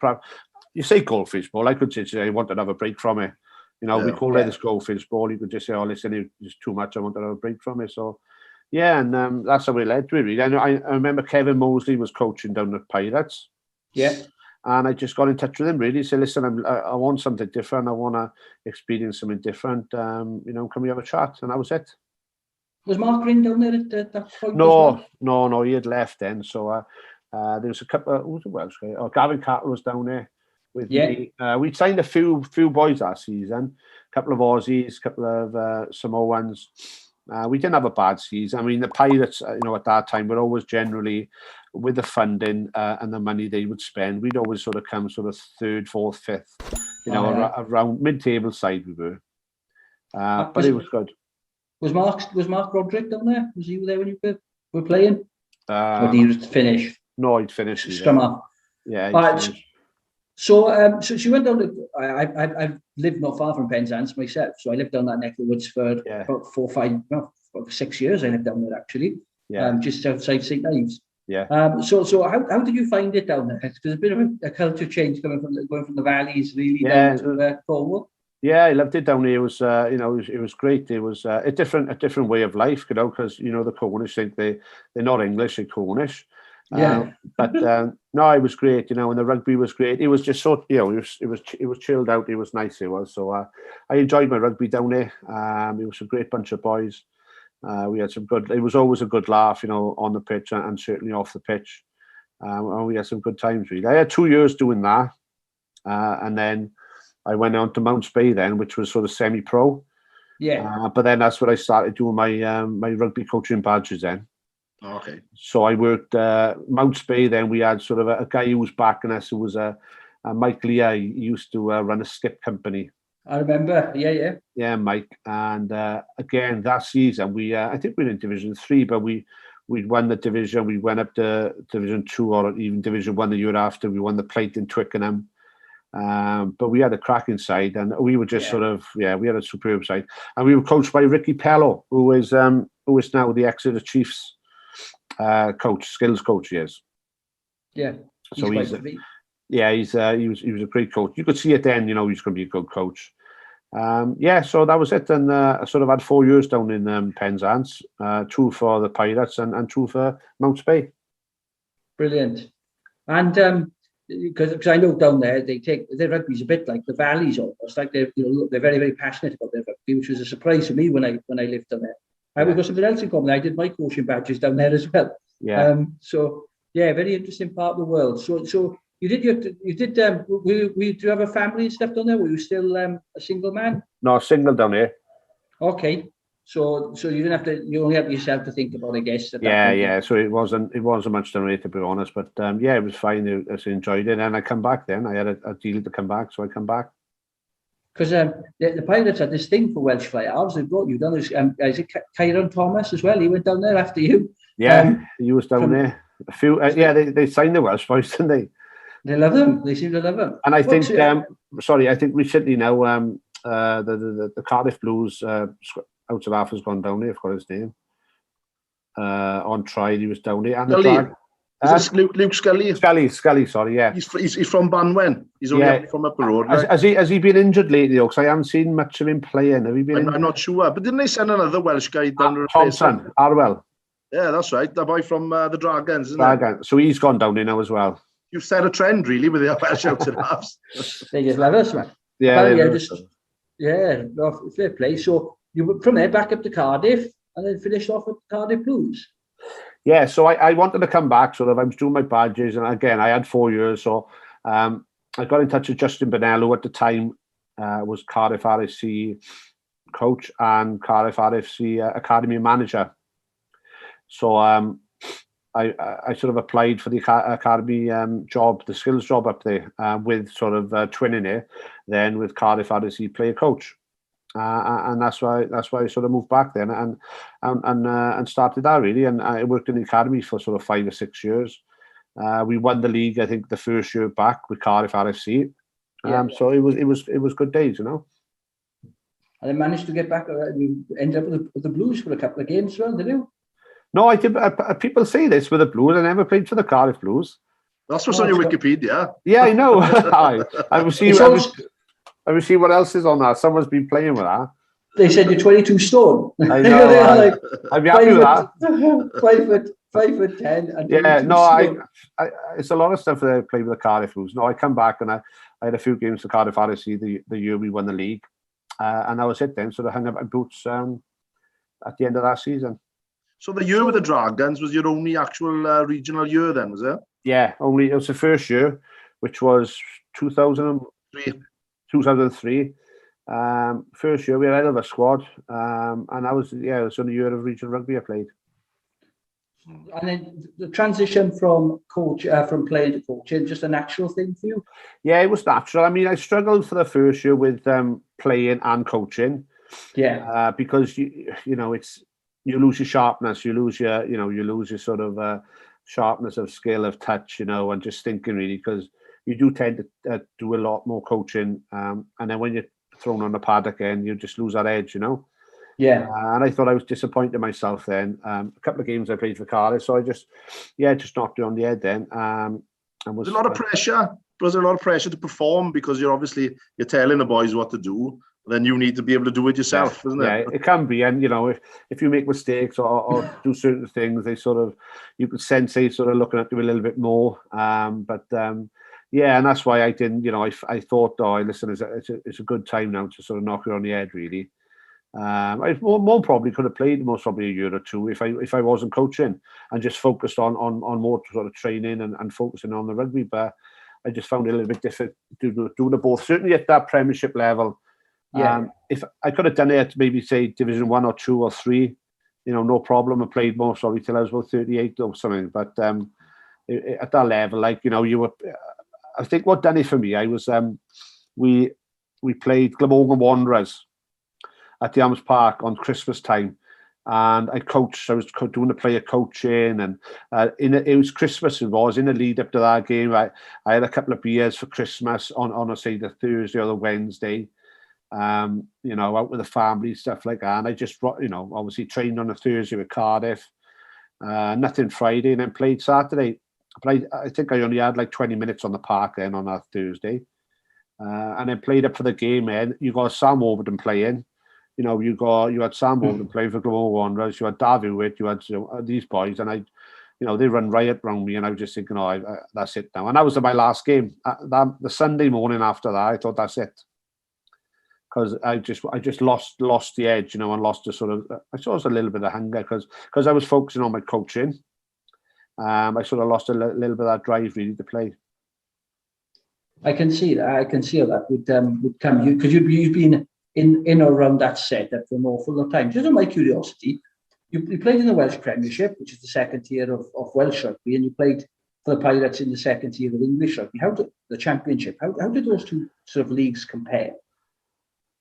you say goldfish bowl, I could say I want to have a break from it. We call it this goldfish bowl. You could just say, oh, listen, it's too much, I want to have a break from it. So, yeah, and that's how it led to it, really. I remember Kevin Mosley was coaching down at Pirates. Yeah. And I just got in touch with him, really. Said, listen, I want something different. I want to experience something different. Can we have a chat? And that was it. Was Mark Green down there at that point? No, he had left then. So there was a couple of, who was the Welsh guy? Oh, Gavin Carter was down there with me. We signed a few boys that season. A couple of Aussies, a couple of Samoans. We didn't have a bad season. I mean, the Pirates, at that time, were always generally, with the funding and the money they would spend, we'd always sort of come sort of third, fourth, fifth, around mid-table side we were. But it was good. Was Mark Roderick down there? Was he there when you were playing? Or did he finish? No, he'd finished. Scrum up. Yeah. So she went down to. I've lived not far from Penzance myself, so I lived down that neck of the woods for about 6 years. I lived down there actually. Yeah. Just outside St Ives. Yeah. So how did you find it down there? Because there's a bit of a culture change going from the valleys really down to Cornwall. Yeah, I loved it down there. It was it was great. It was a different way of life, because the Cornish think they're not English, they're Cornish. But no, it was great, and the rugby was great. It was just so, it was chilled out. It was nice. It was. So I enjoyed my rugby down there. It was a great bunch of boys. We had some good. It was always a good laugh, on the pitch and certainly off the pitch. And we had some good times. Really, I had 2 years doing that, and then I went on to Mounts Bay then, which was sort of semi-pro. Yeah. But then that's when I started doing my my rugby coaching badges then. Okay. So I worked Mounts Bay. Then we had sort of a guy who was backing us, who was a Mike Leah. He used to run a skip company. I remember. Yeah. Yeah, Mike. And again, that season, I think we were in Division 3, but we'd won the division. We went up to Division 2 or even Division 1 the year after. We won the plate in Twickenham. But we had a cracking side, and we were just we had a superb side. And we were coached by Ricky Pello, who is now the Exeter Chiefs coach, skills coach. He is. Yeah. So he was a great coach. You could see it then, he's going to be a good coach. So that was it. And I sort of had 4 years down in Penzance, 2 for the Pirates and 2 for Mounts Bay. Brilliant. And because I know down there their rugby's a bit like the Valleys almost, like they're very, very passionate about their rugby, which was a surprise to me when I lived down there. We've got something else in common. I did my coaching badges down there as well. Yeah. Very interesting part of the world. So you did do you have a family and stuff down there? Were you still a single man? No, single down here. Okay. So you didn't have to. You only have yourself to think about, I guess. Yeah. So it wasn't much down here, to be honest. But it was fine. I enjoyed it, and I come back. Then I had a deal to come back, so I come back. Because the Pirates had this thing for Welsh fly halves. They brought you down. Is it Kyron Thomas as well? He went down there after you. Yeah, he was down there. A few. They signed the Welsh boys, didn't they? They love them. They seem to love them. And I think, I think recently now, the Cardiff Blues out of half has gone down there. I've got his name. On trial, he was down there. And is this Luke Scully? Scully, sorry, yeah. He's from Banwen. He's only from up the road. Right? Has he been injured lately, though? Because I haven't seen much of him playing. Have he been? I'm not sure. But didn't they send another Welsh guy down to replace Thompson, Arwell. Yeah, that's right. The boy from the Dragons, isn't it? So he's gone down there now as well. You've set a trend, really, with the Welsh out and halves. They just love us, man. Fair play. So you were from there back up to Cardiff and then finished off with Cardiff Blues. Yeah, so I wanted to come back. Sort of, I was doing my badges, and again, I had 4 years. So I got in touch with Justin Bennell, who at the time was Cardiff RFC coach and Cardiff RFC academy manager. So I sort of applied for the academy job, the skills job up there, with sort of twinning it then with Cardiff RFC player coach. And that's why I sort of moved back then and started that really. And I worked in the academy for sort of 5 or 6 years. We won the league, I think, the first year back with Cardiff RFC. So it was good days, And then managed to get back. You ended up with the Blues for a couple of games as well, did you? No, I did. People say this with the Blues. I never played for the Cardiff Blues. That's what's on your Wikipedia. Yeah, I know. I will see. I will see what else is on that. Someone's been playing with that. They said you're 22 stone. I know. I'd be happy with that. 5'10". And it's a lot of stuff that I play with the Cardiff Blues. No, I come back and I had a few games for Cardiff RFC the year we won the league, and that was it. Then sort of hung up my boots at the end of that season. So the year with the Dragons was your only actual regional year then, was it? Yeah, it was the first year, which was 2003. First year we had a hell of a squad, and that was it was only a year of regional rugby I played. And then the transition from playing to coaching, just a natural thing for you? Yeah, it was natural. I mean, I struggled for the first year with playing and coaching. Yeah. Because you lose your sharpness, you lose your sort of sharpness of skill, of touch, and just thinking really, because you do tend to do a lot more coaching, and then when you're thrown on the pad again, you just lose that edge, Yeah. And I thought I was disappointed in myself then. A couple of games I played for Cardiff, so I just knocked it on the head then. And was a lot of pressure. Was there a lot of pressure to perform because you're telling the boys what to do? Then you need to be able to do it yourself, isn't it? Yeah, it can be. And, if you make mistakes or do certain things, you could sense they sort of looking at you a little bit more. And that's why I didn't, I thought, listen, it's a good time now to sort of knock it on the head, really. I more probably could have played most probably a year or two if I wasn't coaching and just focused on more sort of training and focusing on the rugby. But I just found it a little bit difficult to do the both. Certainly at that Premiership level. Yeah. If I could have done it at maybe say Division 1 or 2 or 3, no problem. I played most probably till I was about 38 or something. But at that level, you were. I think what done it for me, I was we we played Glamorgan Wanderers at the Arms Park on Christmas time. And I was doing the player coaching, and it was Christmas. It was in the lead up to that game. I had a couple of beers for Christmas on say the Thursday or the Wednesday, out with the family, stuff like that. And I just, obviously trained on a Thursday with Cardiff, nothing Friday, and then played Saturday. I think I only had like 20 minutes on the park then on that Thursday, and then played up for the game. And you got Sam Overton playing. You had Sam Bolden playing for Glamorgan Wanderers, you had David Witt, you had these boys, and they run riot around me, and I was just thinking, that's it now. And that was my last game. The Sunday morning after that, I thought that's it, because I just lost the edge, and lost the sort of, I suppose, a little bit of hunger, because I was focusing on my coaching. I sort of lost a little bit of that drive really to play. I can see that. I can see how that would come, because you've been in or around that setup for an awful lot of time. Just on my curiosity, you played in the Welsh Premiership, which is the second tier of Welsh rugby, and you played for the Pirates in the second tier of English rugby. How did the Championship? How did those two sort of leagues compare?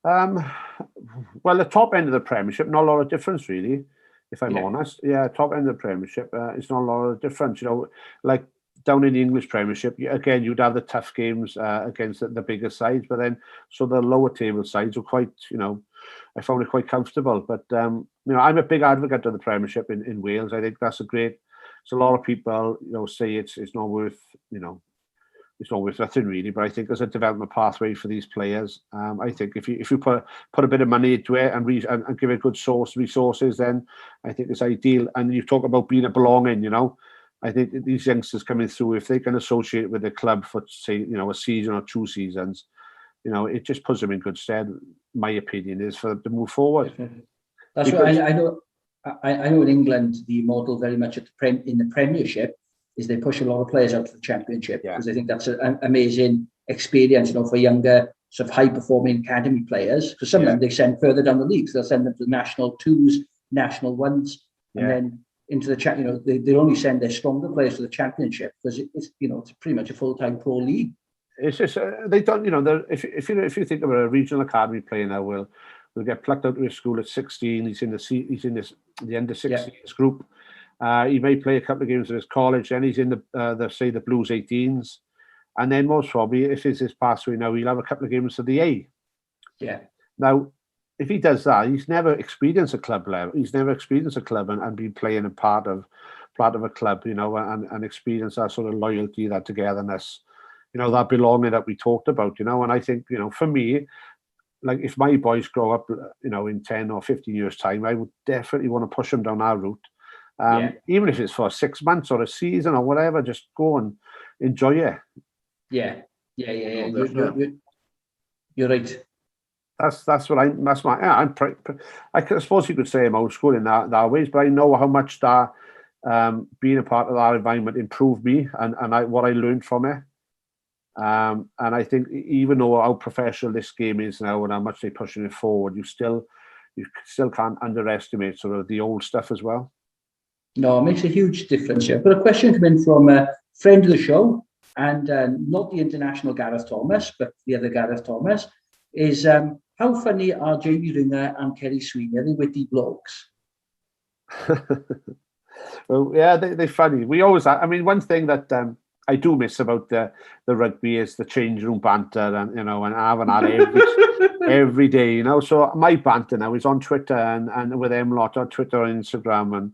Well, the top end of the Premiership, not a lot of difference really, if I'm honest. Yeah, top end of the Premiership, it's not a lot of difference. Like down in the English Premiership, again, you'd have the tough games against the bigger sides, but then so the lower table sides were quite, I found it quite comfortable. But I'm a big advocate of the Premiership in Wales. I think that's a lot of people, say it's not worth, it's not worth nothing really. But I think there's a development pathway for these players. I think if you put a bit of money into it and give it good resources, then I think it's ideal. And you talk about being a belonging, I think these youngsters coming through, if they can associate with the club for, say, a season or 2 seasons, it just puts them in good stead. My opinion is for them to move forward. That's right. I know in England, the model very much in the Premiership is they push a lot of players out to the Championship, because I think that's an amazing experience, for younger sort of high-performing academy players. Because some of them they send further down the leagues. They'll send them to the National 2s, National 1s, and then into the they only send their stronger players to the Championship, because it's it's pretty much a full-time pro league. It's just they don't if you think about a regional academy player now, will get plucked out of his school at 16. He's in the under 16s group. He may play a couple of games at his college, then he's in the Blues 18s, and then most probably, if it's his pathway now, he'll have a couple of games to the A. Yeah. Now, if he does that, he's never experienced a club level. He's never experienced a club and been playing a part of a club, and experience that sort of loyalty, that togetherness, that belonging that we talked about, And I think, for me, like if my boys grow up, in 10 or 15 years' time, I would definitely want to push them down our route. Even if it's for 6 months or a season or whatever, just go and enjoy it. Yeah. You're right. I suppose you could say I'm old school in that ways, but I know how much that being a part of that environment improved me and what I learned from it. And I think even though how professional this game is now and how much they're pushing it forward, you still can't underestimate sort of the old stuff as well. No, it makes a huge difference here. But a question came in from a friend of the show, and not the international Gareth Thomas, but the other Gareth Thomas, is how funny are Jamie Ringer and Kerry Sweeney? Are they witty blokes? Well, yeah, they're funny. We always, one thing that I do miss about the rugby is the change room banter, and and having that every day. So my banter now is on Twitter and with them lot on Twitter and Instagram, and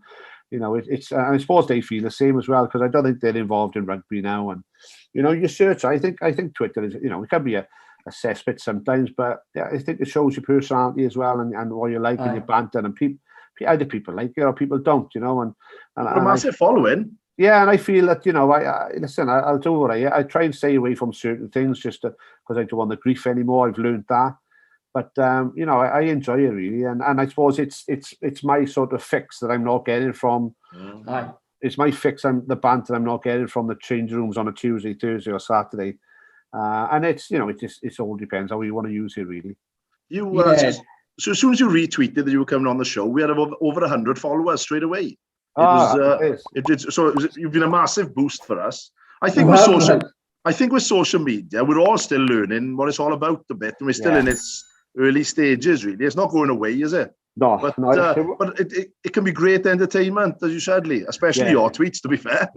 it's I suppose they feel the same as well, because I don't think they're involved in rugby now. And you search. I think Twitter is it can be a cesspit sometimes, but yeah, I think it shows your personality as well and what you like and your banter, and either people like it or people don't. And a massive following. Yeah, and I feel that I'll do what I try and stay away from certain things just because I don't want the grief anymore. I've learned that. But I enjoy it really, and I suppose it's my sort of fix that I'm not getting from. It's my fix. The banter I'm not getting from the change rooms on a Tuesday, Thursday, or Saturday, and it's it all depends how you want to use it really. So as soon as you retweeted that you were coming on the show, we had over 100 followers straight away. You've been a massive boost for us. I think I think with social media, we're all still learning what it's all about a bit, and we're still in its early stages, really. It's not going away, is it? No, but no. But it can be great entertainment, as you said, Lee, especially your tweets, to be fair.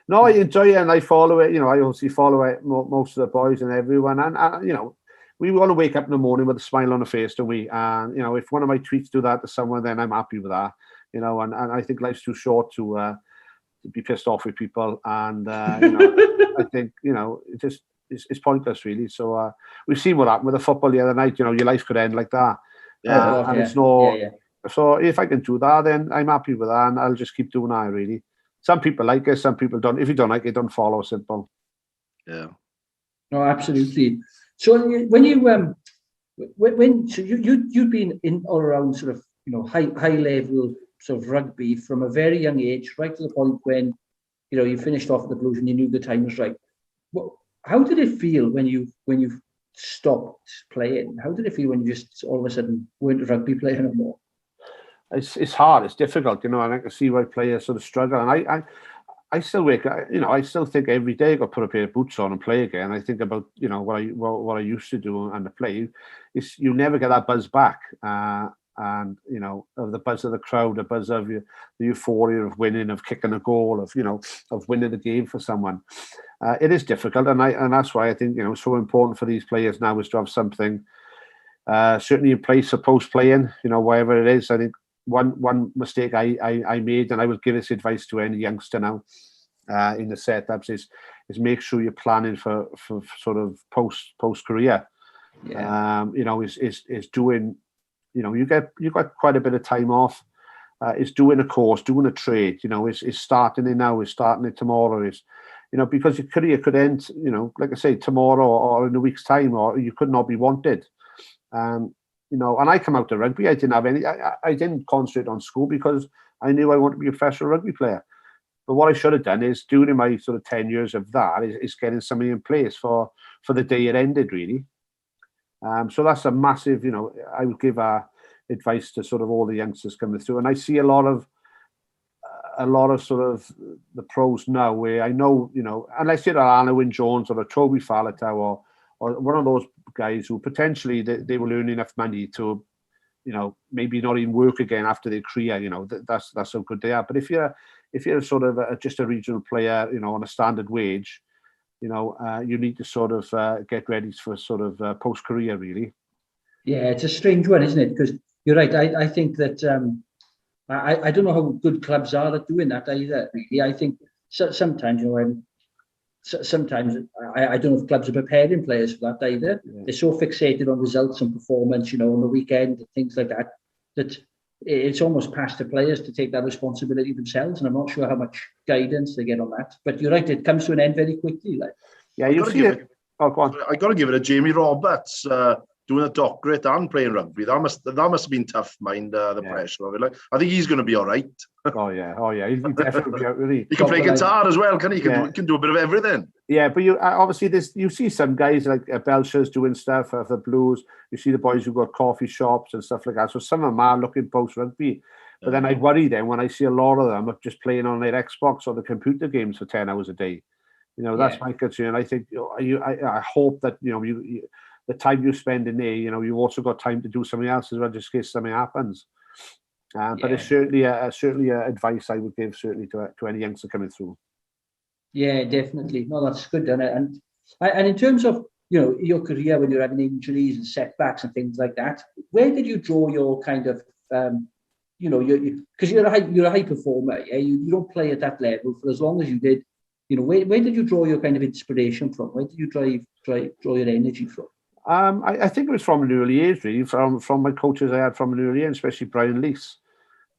No, I enjoy it and I follow it. You know, I obviously follow it, most of the boys and everyone. And you know, we want to wake up in the morning with a smile on the face, don't we? And, you know, if one of my tweets do that to someone, then I'm happy with that. You know, and I think life's too short to be pissed off with people. And, you know, I think, you know, it's pointless, really. So we've seen what happened with the football the other night. You know, your life could end like that. It's no. So if I can do that, then I'm happy with that, and I'll just keep doing that, really. Some people like it, some people don't. If you don't like it, don't follow. Simple. Yeah. No, absolutely. So when you so you've been in all around sort of, you know, high level sort of rugby from a very young age, right to the point when, you know, you finished off at the Blues and you knew the time was right. How did it feel when you stopped playing? How did it feel when you just all of a sudden weren't a rugby player anymore? It's hard. It's difficult, you know, and I can see why players sort of struggle. And I still wake, you know, I still think every day I got to put a pair of boots on and play again. I think about, you know, what I used to do and to play. Is you never get that buzz back, and you know, of the buzz of the crowd, the buzz of the euphoria of winning, of kicking a goal, of, you know, of winning the game for someone. It is difficult, and that's why I think, you know, it's so important for these players now is to have something certainly in place for post playing. You know, whatever it is. I think one mistake I made, and I would give this advice to any youngster now in the setups, is make sure you're planning for sort of post career. Yeah. You know, is doing, you know, you've got quite a bit of time off. Is doing a course, doing a trade. You know, is starting it now, is starting it tomorrow. Is, you know, because your career could end, you know, like I say, tomorrow or in a week's time, or you could not be wanted. You know, and I come out to rugby. I didn't have any. I didn't concentrate on school because I knew I wanted to be a professional rugby player. But what I should have done is, during my sort of 10 years of that, is getting something in place for the day it ended, really. So that's a massive, you know, I would give advice to sort of all the youngsters coming through. And I see a lot of sort of the pros now where I know, you know, unless you're an Wyn Jones or a Toby Faletau or one of those guys who potentially they will earn enough money to, you know, maybe not even work again after their career. You know, that's how good they are. But if you're sort of just a regional player, you know, on a standard wage, you know, you need to sort of get ready for sort of post career, really. Yeah, it's a strange one, isn't it? Because you're right. I think that I don't know how good clubs are at doing that either. Really, I think sometimes, you know, sometimes I don't know if clubs are preparing players for that either. Yeah. They're so fixated on results and performance, you know, on the weekend and things like that, that it's almost past the players to take that responsibility themselves. And I'm not sure how much guidance they get on that. But you're right, it comes to an end very quickly. Like, yeah, you see it. Oh, go on. I got to give it a Jamie Roberts. Doing a doctorate and playing rugby, that must have been tough. Mind the pressure of it. Like, I think he's going to be all right. Oh yeah, he'll definitely be out. Really, he can play guitar as well, can he? He can do a bit of everything. Yeah, but you obviously you see some guys like Belcher's doing stuff for the Blues. You see the boys who got coffee shops and stuff like that. So some of them are looking post rugby. But then I worry then when I see a lot of them just playing on their Xbox or the computer games for 10 hours a day. You know, that's my concern. I think I hope that, you know, the time you spend in there, you know, you've also got time to do something else as well, just in case something happens. But it's certainly a advice I would give certainly to any youngster coming through. Yeah, definitely. No, that's good. And in terms of, you know, your career when you're having injuries and setbacks and things like that, where did you draw your kind of, you know, because you're a high performer, yeah? You don't play at that level for as long as you did. You know, where did you draw your kind of inspiration from? Where did you draw your energy from? I think it was from an early age, really, from my coaches I had from an early age, especially Brian Lease,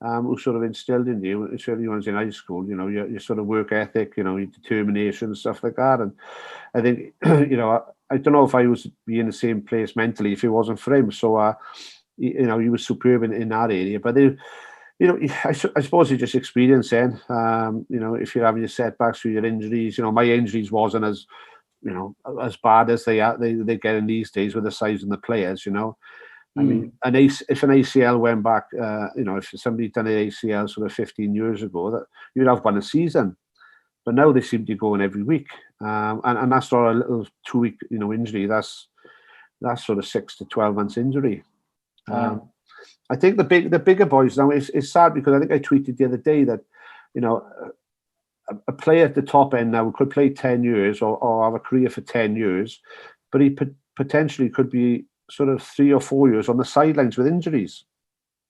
who sort of instilled in you, certainly when I was in high school, you know, your sort of work ethic, you know, your determination, stuff like that. And I think, you know, I don't know if I was be in the same place mentally if it wasn't for him. So, you know, he was superb in that area. But you know, I suppose you just experience then, you know, if you're having your setbacks through your injuries, you know, my injuries wasn't as, you know, as bad as they get in these days with the size of the players, you know. I mean, if an ACL went back, you know, if somebody done an ACL sort of 15 years ago, that you'd have one a season. But now they seem to be going every week. And that's not a little 2-week, injury. That's sort of 6 to 12 months injury. I think the bigger boys now, it's sad because I think I tweeted the other day that, a player at the top end now could play 10 years or have a career for 10 years, but he potentially could be sort of 3 or 4 years on the sidelines with injuries.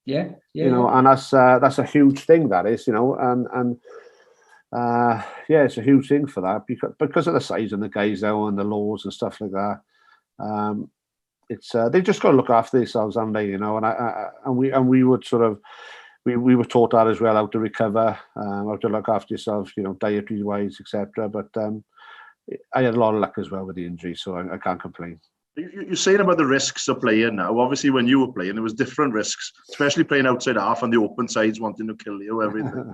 Yeah. And that's a huge thing, that is, it's a huge thing for that because of the size and the guys now and the laws and stuff like that. It's they've just got to look after themselves, haven't they? And we would sort of we were taught that as well, how to recover, how to look after yourself, dietary wise, etc. But I had a lot of luck as well with the injury, so I can't complain. You're saying about the risks of playing now. Obviously, when you were playing, there was different risks, especially playing outside half and the open sides wanting to kill you, everything.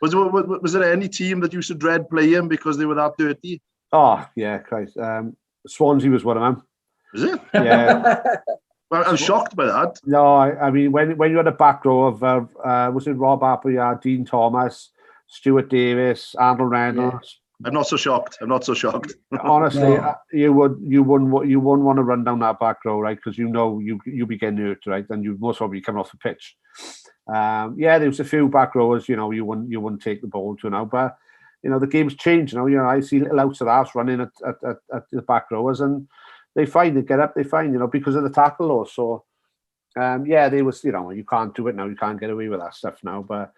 Was there any team that used to dread playing because they were that dirty? Oh, yeah, Christ. Swansea was one of them. Is it? Yeah. Well, I'm shocked by that. No, I mean, when you had a back row of, was it Rob Appleyard, Dean Thomas, Stuart Davis, Arnold Reynolds? I'm not so shocked. Honestly, you wouldn't want to run down that back row, right? Because you'll be getting hurt, right? And you most probably coming off the pitch. There was a few back rowers, you wouldn't take the ball to now, but the game's changed now. I see little outs of ass running at the back rowers, and they get up, because of the tackle law. So they was, you can't do it now. You can't get away with that stuff now, but.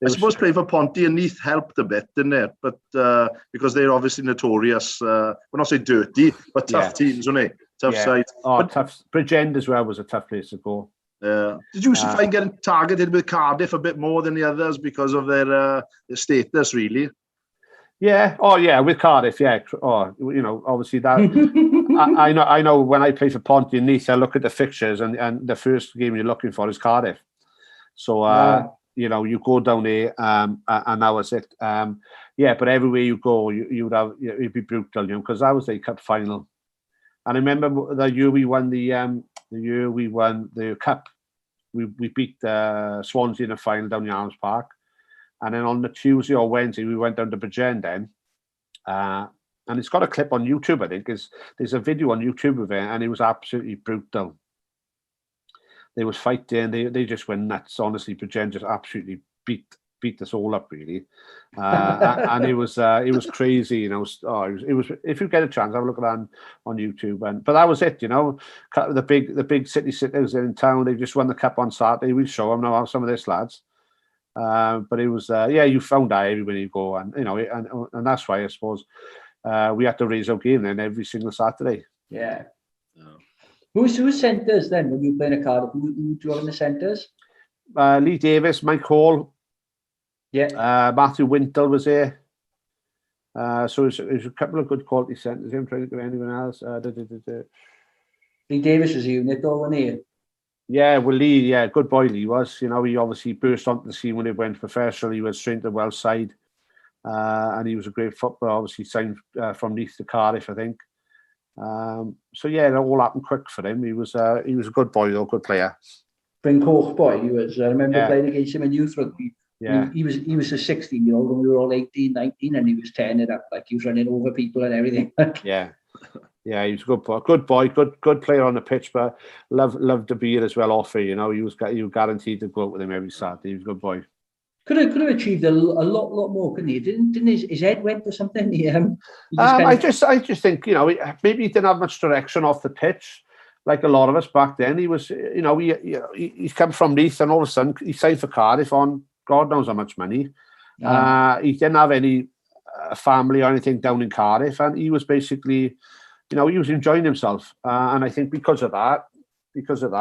I suppose playing for Ponty and Neath helped a bit, didn't it? But because they're obviously notorious, well, not say dirty, but tough teams, aren't they? Tough sides. Oh, tough. Bridgend as well was a tough place to go. Did you find getting targeted with Cardiff a bit more than the others because of their status, really? Yeah. Oh, yeah. With Cardiff, yeah. Oh, obviously that. I know. When I play for Ponty and Neath, I look at the fixtures, and the first game you're looking for is Cardiff. So. You go down there, and that was it. But everywhere you go, it'd be brutal, because that was the cup final. And I remember the year we won the cup, we beat Swansea in the final down the Arms Park, and then on the Tuesday or Wednesday we went down to Bridgend then, and it's got a clip on YouTube. I think there's a video on YouTube of it, and it was absolutely brutal. They was fighting. They just went nuts. Honestly, Bridgend just absolutely beat us all up, really, and it was crazy. It was. If you get a chance, have a look at that on YouTube. But that was it. The big city sitters in town. They just won the cup on Saturday. We show them now some of this lads. But it was you found that everywhere you go, and and that's why I suppose we had to raise our game then every single Saturday. Yeah. Who's centres then when you play in a Cardiff? Who do you have in the centres? Lee Davis, Mike Hall. Yeah. Matthew Wintle was there. So it was a couple of good quality centres. I'm trying to think of anyone else. Lee Davis was a unit though, wasn't he? Yeah, well, Lee, good boy Lee was. He obviously burst onto the scene when he went professional. He went straight to the Welsh side. And he was a great footballer, obviously signed from Neath to Cardiff, I think. It all happened quick for him. He was a good boy though, good player. Bryn Coch boy, he was. I remember playing against him in youth rugby. Yeah, he was a 16-year-old and we were all 18, 19, and he was tearing it up, like he was running over people and everything. Yeah, he was a good boy, good player on the pitch, but loved to be it as well off it. You was guaranteed to go out with him every Saturday. He was a good boy. Could have achieved a lot more, couldn't he? Didn't his head went or something? I just think maybe he didn't have much direction off the pitch, like a lot of us back then. He was he's come from Neath, and all of a sudden he signed for Cardiff on God knows how much money. He didn't have any family or anything down in Cardiff, and he was basically, he was enjoying himself. And I think because of that,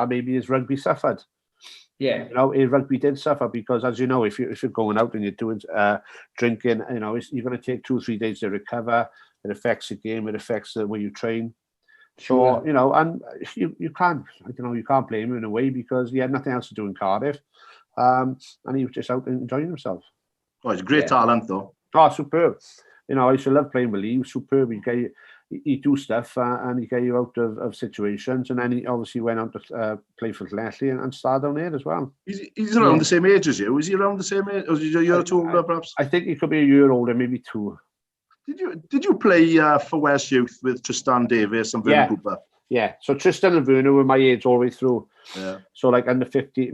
maybe his rugby suffered. Yeah, his rugby did suffer because, as you know, if you're going out and you're doing drinking, you're going to take 2 or 3 days to recover. It affects the game. It affects the way you train. Sure. So and you can't, you can't blame him in a way because he had nothing else to do in Cardiff, and he was just out enjoying himself. Oh, he's a great talent, though. Oh, superb. I used to love playing with Lee. He was superb. He'd do stuff and he get you out of situations, and then he obviously went on to play for Leslie and start down there as well. He's around the same age as you. Is he around the same age? Or is he a year or two older, perhaps? I think he could be a year older, maybe 2. Did you play for West Youth with Tristan Davis and Vernon Cooper? Yeah. So Tristan and Vernon were my age all the way through. Yeah. So like under 50,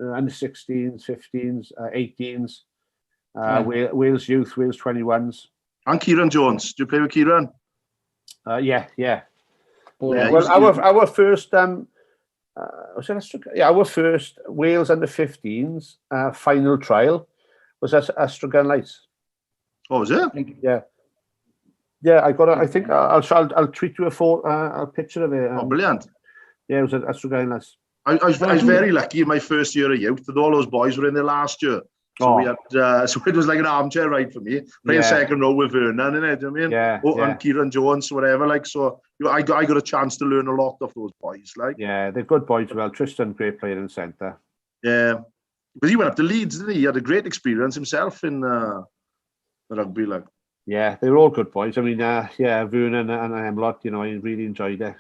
under 16s, 15s, 18s, Wales Youth, Wales 21s. And Kieran Jones. Do you play with Kieran? Yeah. Yeah, Well, our first our first Wales under 15s final trial was at Astragan Lights. Oh, was it? Yeah, I got it. I think I'll tweet you a picture of it. Oh, brilliant! Yeah, it was at Astragan Lights. I was very lucky in my first year of youth that all those boys were in there last year. So we had, so it was like an armchair ride for me. Playing second row with Vernon, innit? I mean, and Kieran Jones, whatever. Like, so I got a chance to learn a lot of those boys. Like, yeah, they're good boys. Well, Tristan, great player in centre. Yeah, but he went up to Leeds, didn't he? He had a great experience himself in rugby. Like, yeah, they were all good boys. I mean, Vernon and Hemlock, I really enjoyed it.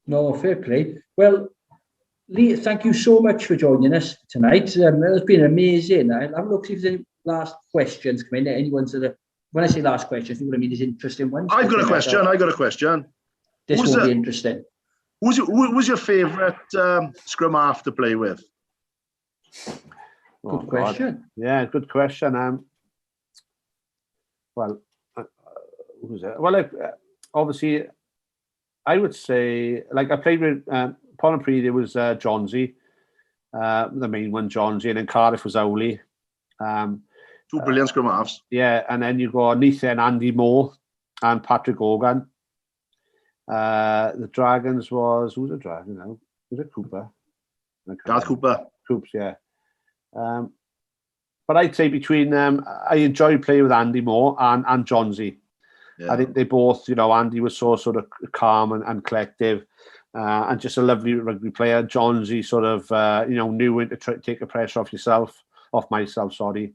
No, fair play. Well, Lee, thank you so much for joining us tonight. It's been amazing. I'll have a look, see if there's any last questions come in. Anyone when I say last questions, what I mean is interesting ones. I've got a question. This will be interesting. Who was your favourite scrum half to play with? Good question. Yeah, good question. Who was it? Well, obviously, I would say, like, I played with Pontypridd, it was Johnsy, the main one, Johnsy, and then Cardiff was Owley. Two brilliant scrum halves. Yeah, and then you go Neitha and Andy Moore and Patrick Organ. The Dragons who's the Dragon now? Was it Cooper? Garth Cooper. Coops, yeah. But I'd say between them, I enjoyed playing with Andy Moore and Johnsy. Yeah. I think they both, Andy was so sort of calm and collective. And just a lovely rugby player. Johnsy sort of, knew when to take the pressure off myself. Sorry,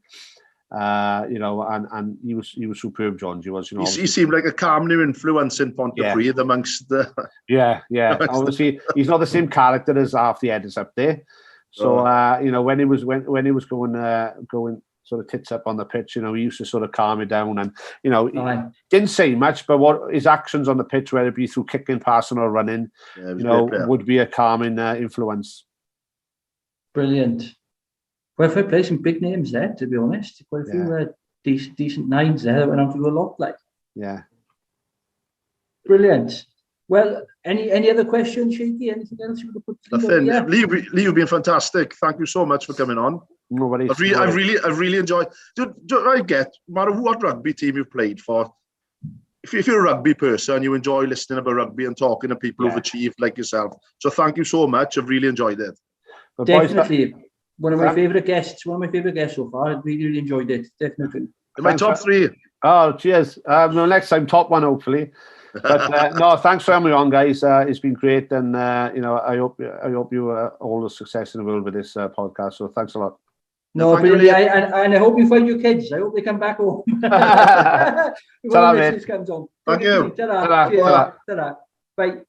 and he was superb. Johnsy was, He seemed like a calm new influence in Pontypridd amongst the. Yeah. Obviously, he's not the same character as half the editors up there. So when he was going sort of tits up on the pitch, he used to sort of calm it down, and he didn't say much, but what his actions on the pitch, whether it be through kicking, passing, or running, would be a calming influence. Brilliant. Well, if I play some big names there, to be honest, quite a few decent nines there that went on to do a lot. Like, yeah, brilliant. Well, any other questions, Shaky? Anything else you would put? Nothing. Lee, you've been fantastic. Thank you so much for coming on. Nobody. I've really enjoyed. I get, no matter what rugby team you've played for, if you're a rugby person, you enjoy listening about rugby and talking to people who've achieved like yourself. So thank you so much. I've really enjoyed it. But definitely, one of my favourite guests so far. I really enjoyed it. Definitely. In my top three. Oh, cheers. Next time, top one, hopefully. But no, thanks for having me on, guys. It's been great, and I hope you all the success in the world with this podcast. So thanks a lot. No, really, and I hope you find your kids. I hope they come back home. Ta-ra, mate. Comes on. Thank you. Ta-ra. Cheers. Ta-ra. Bye.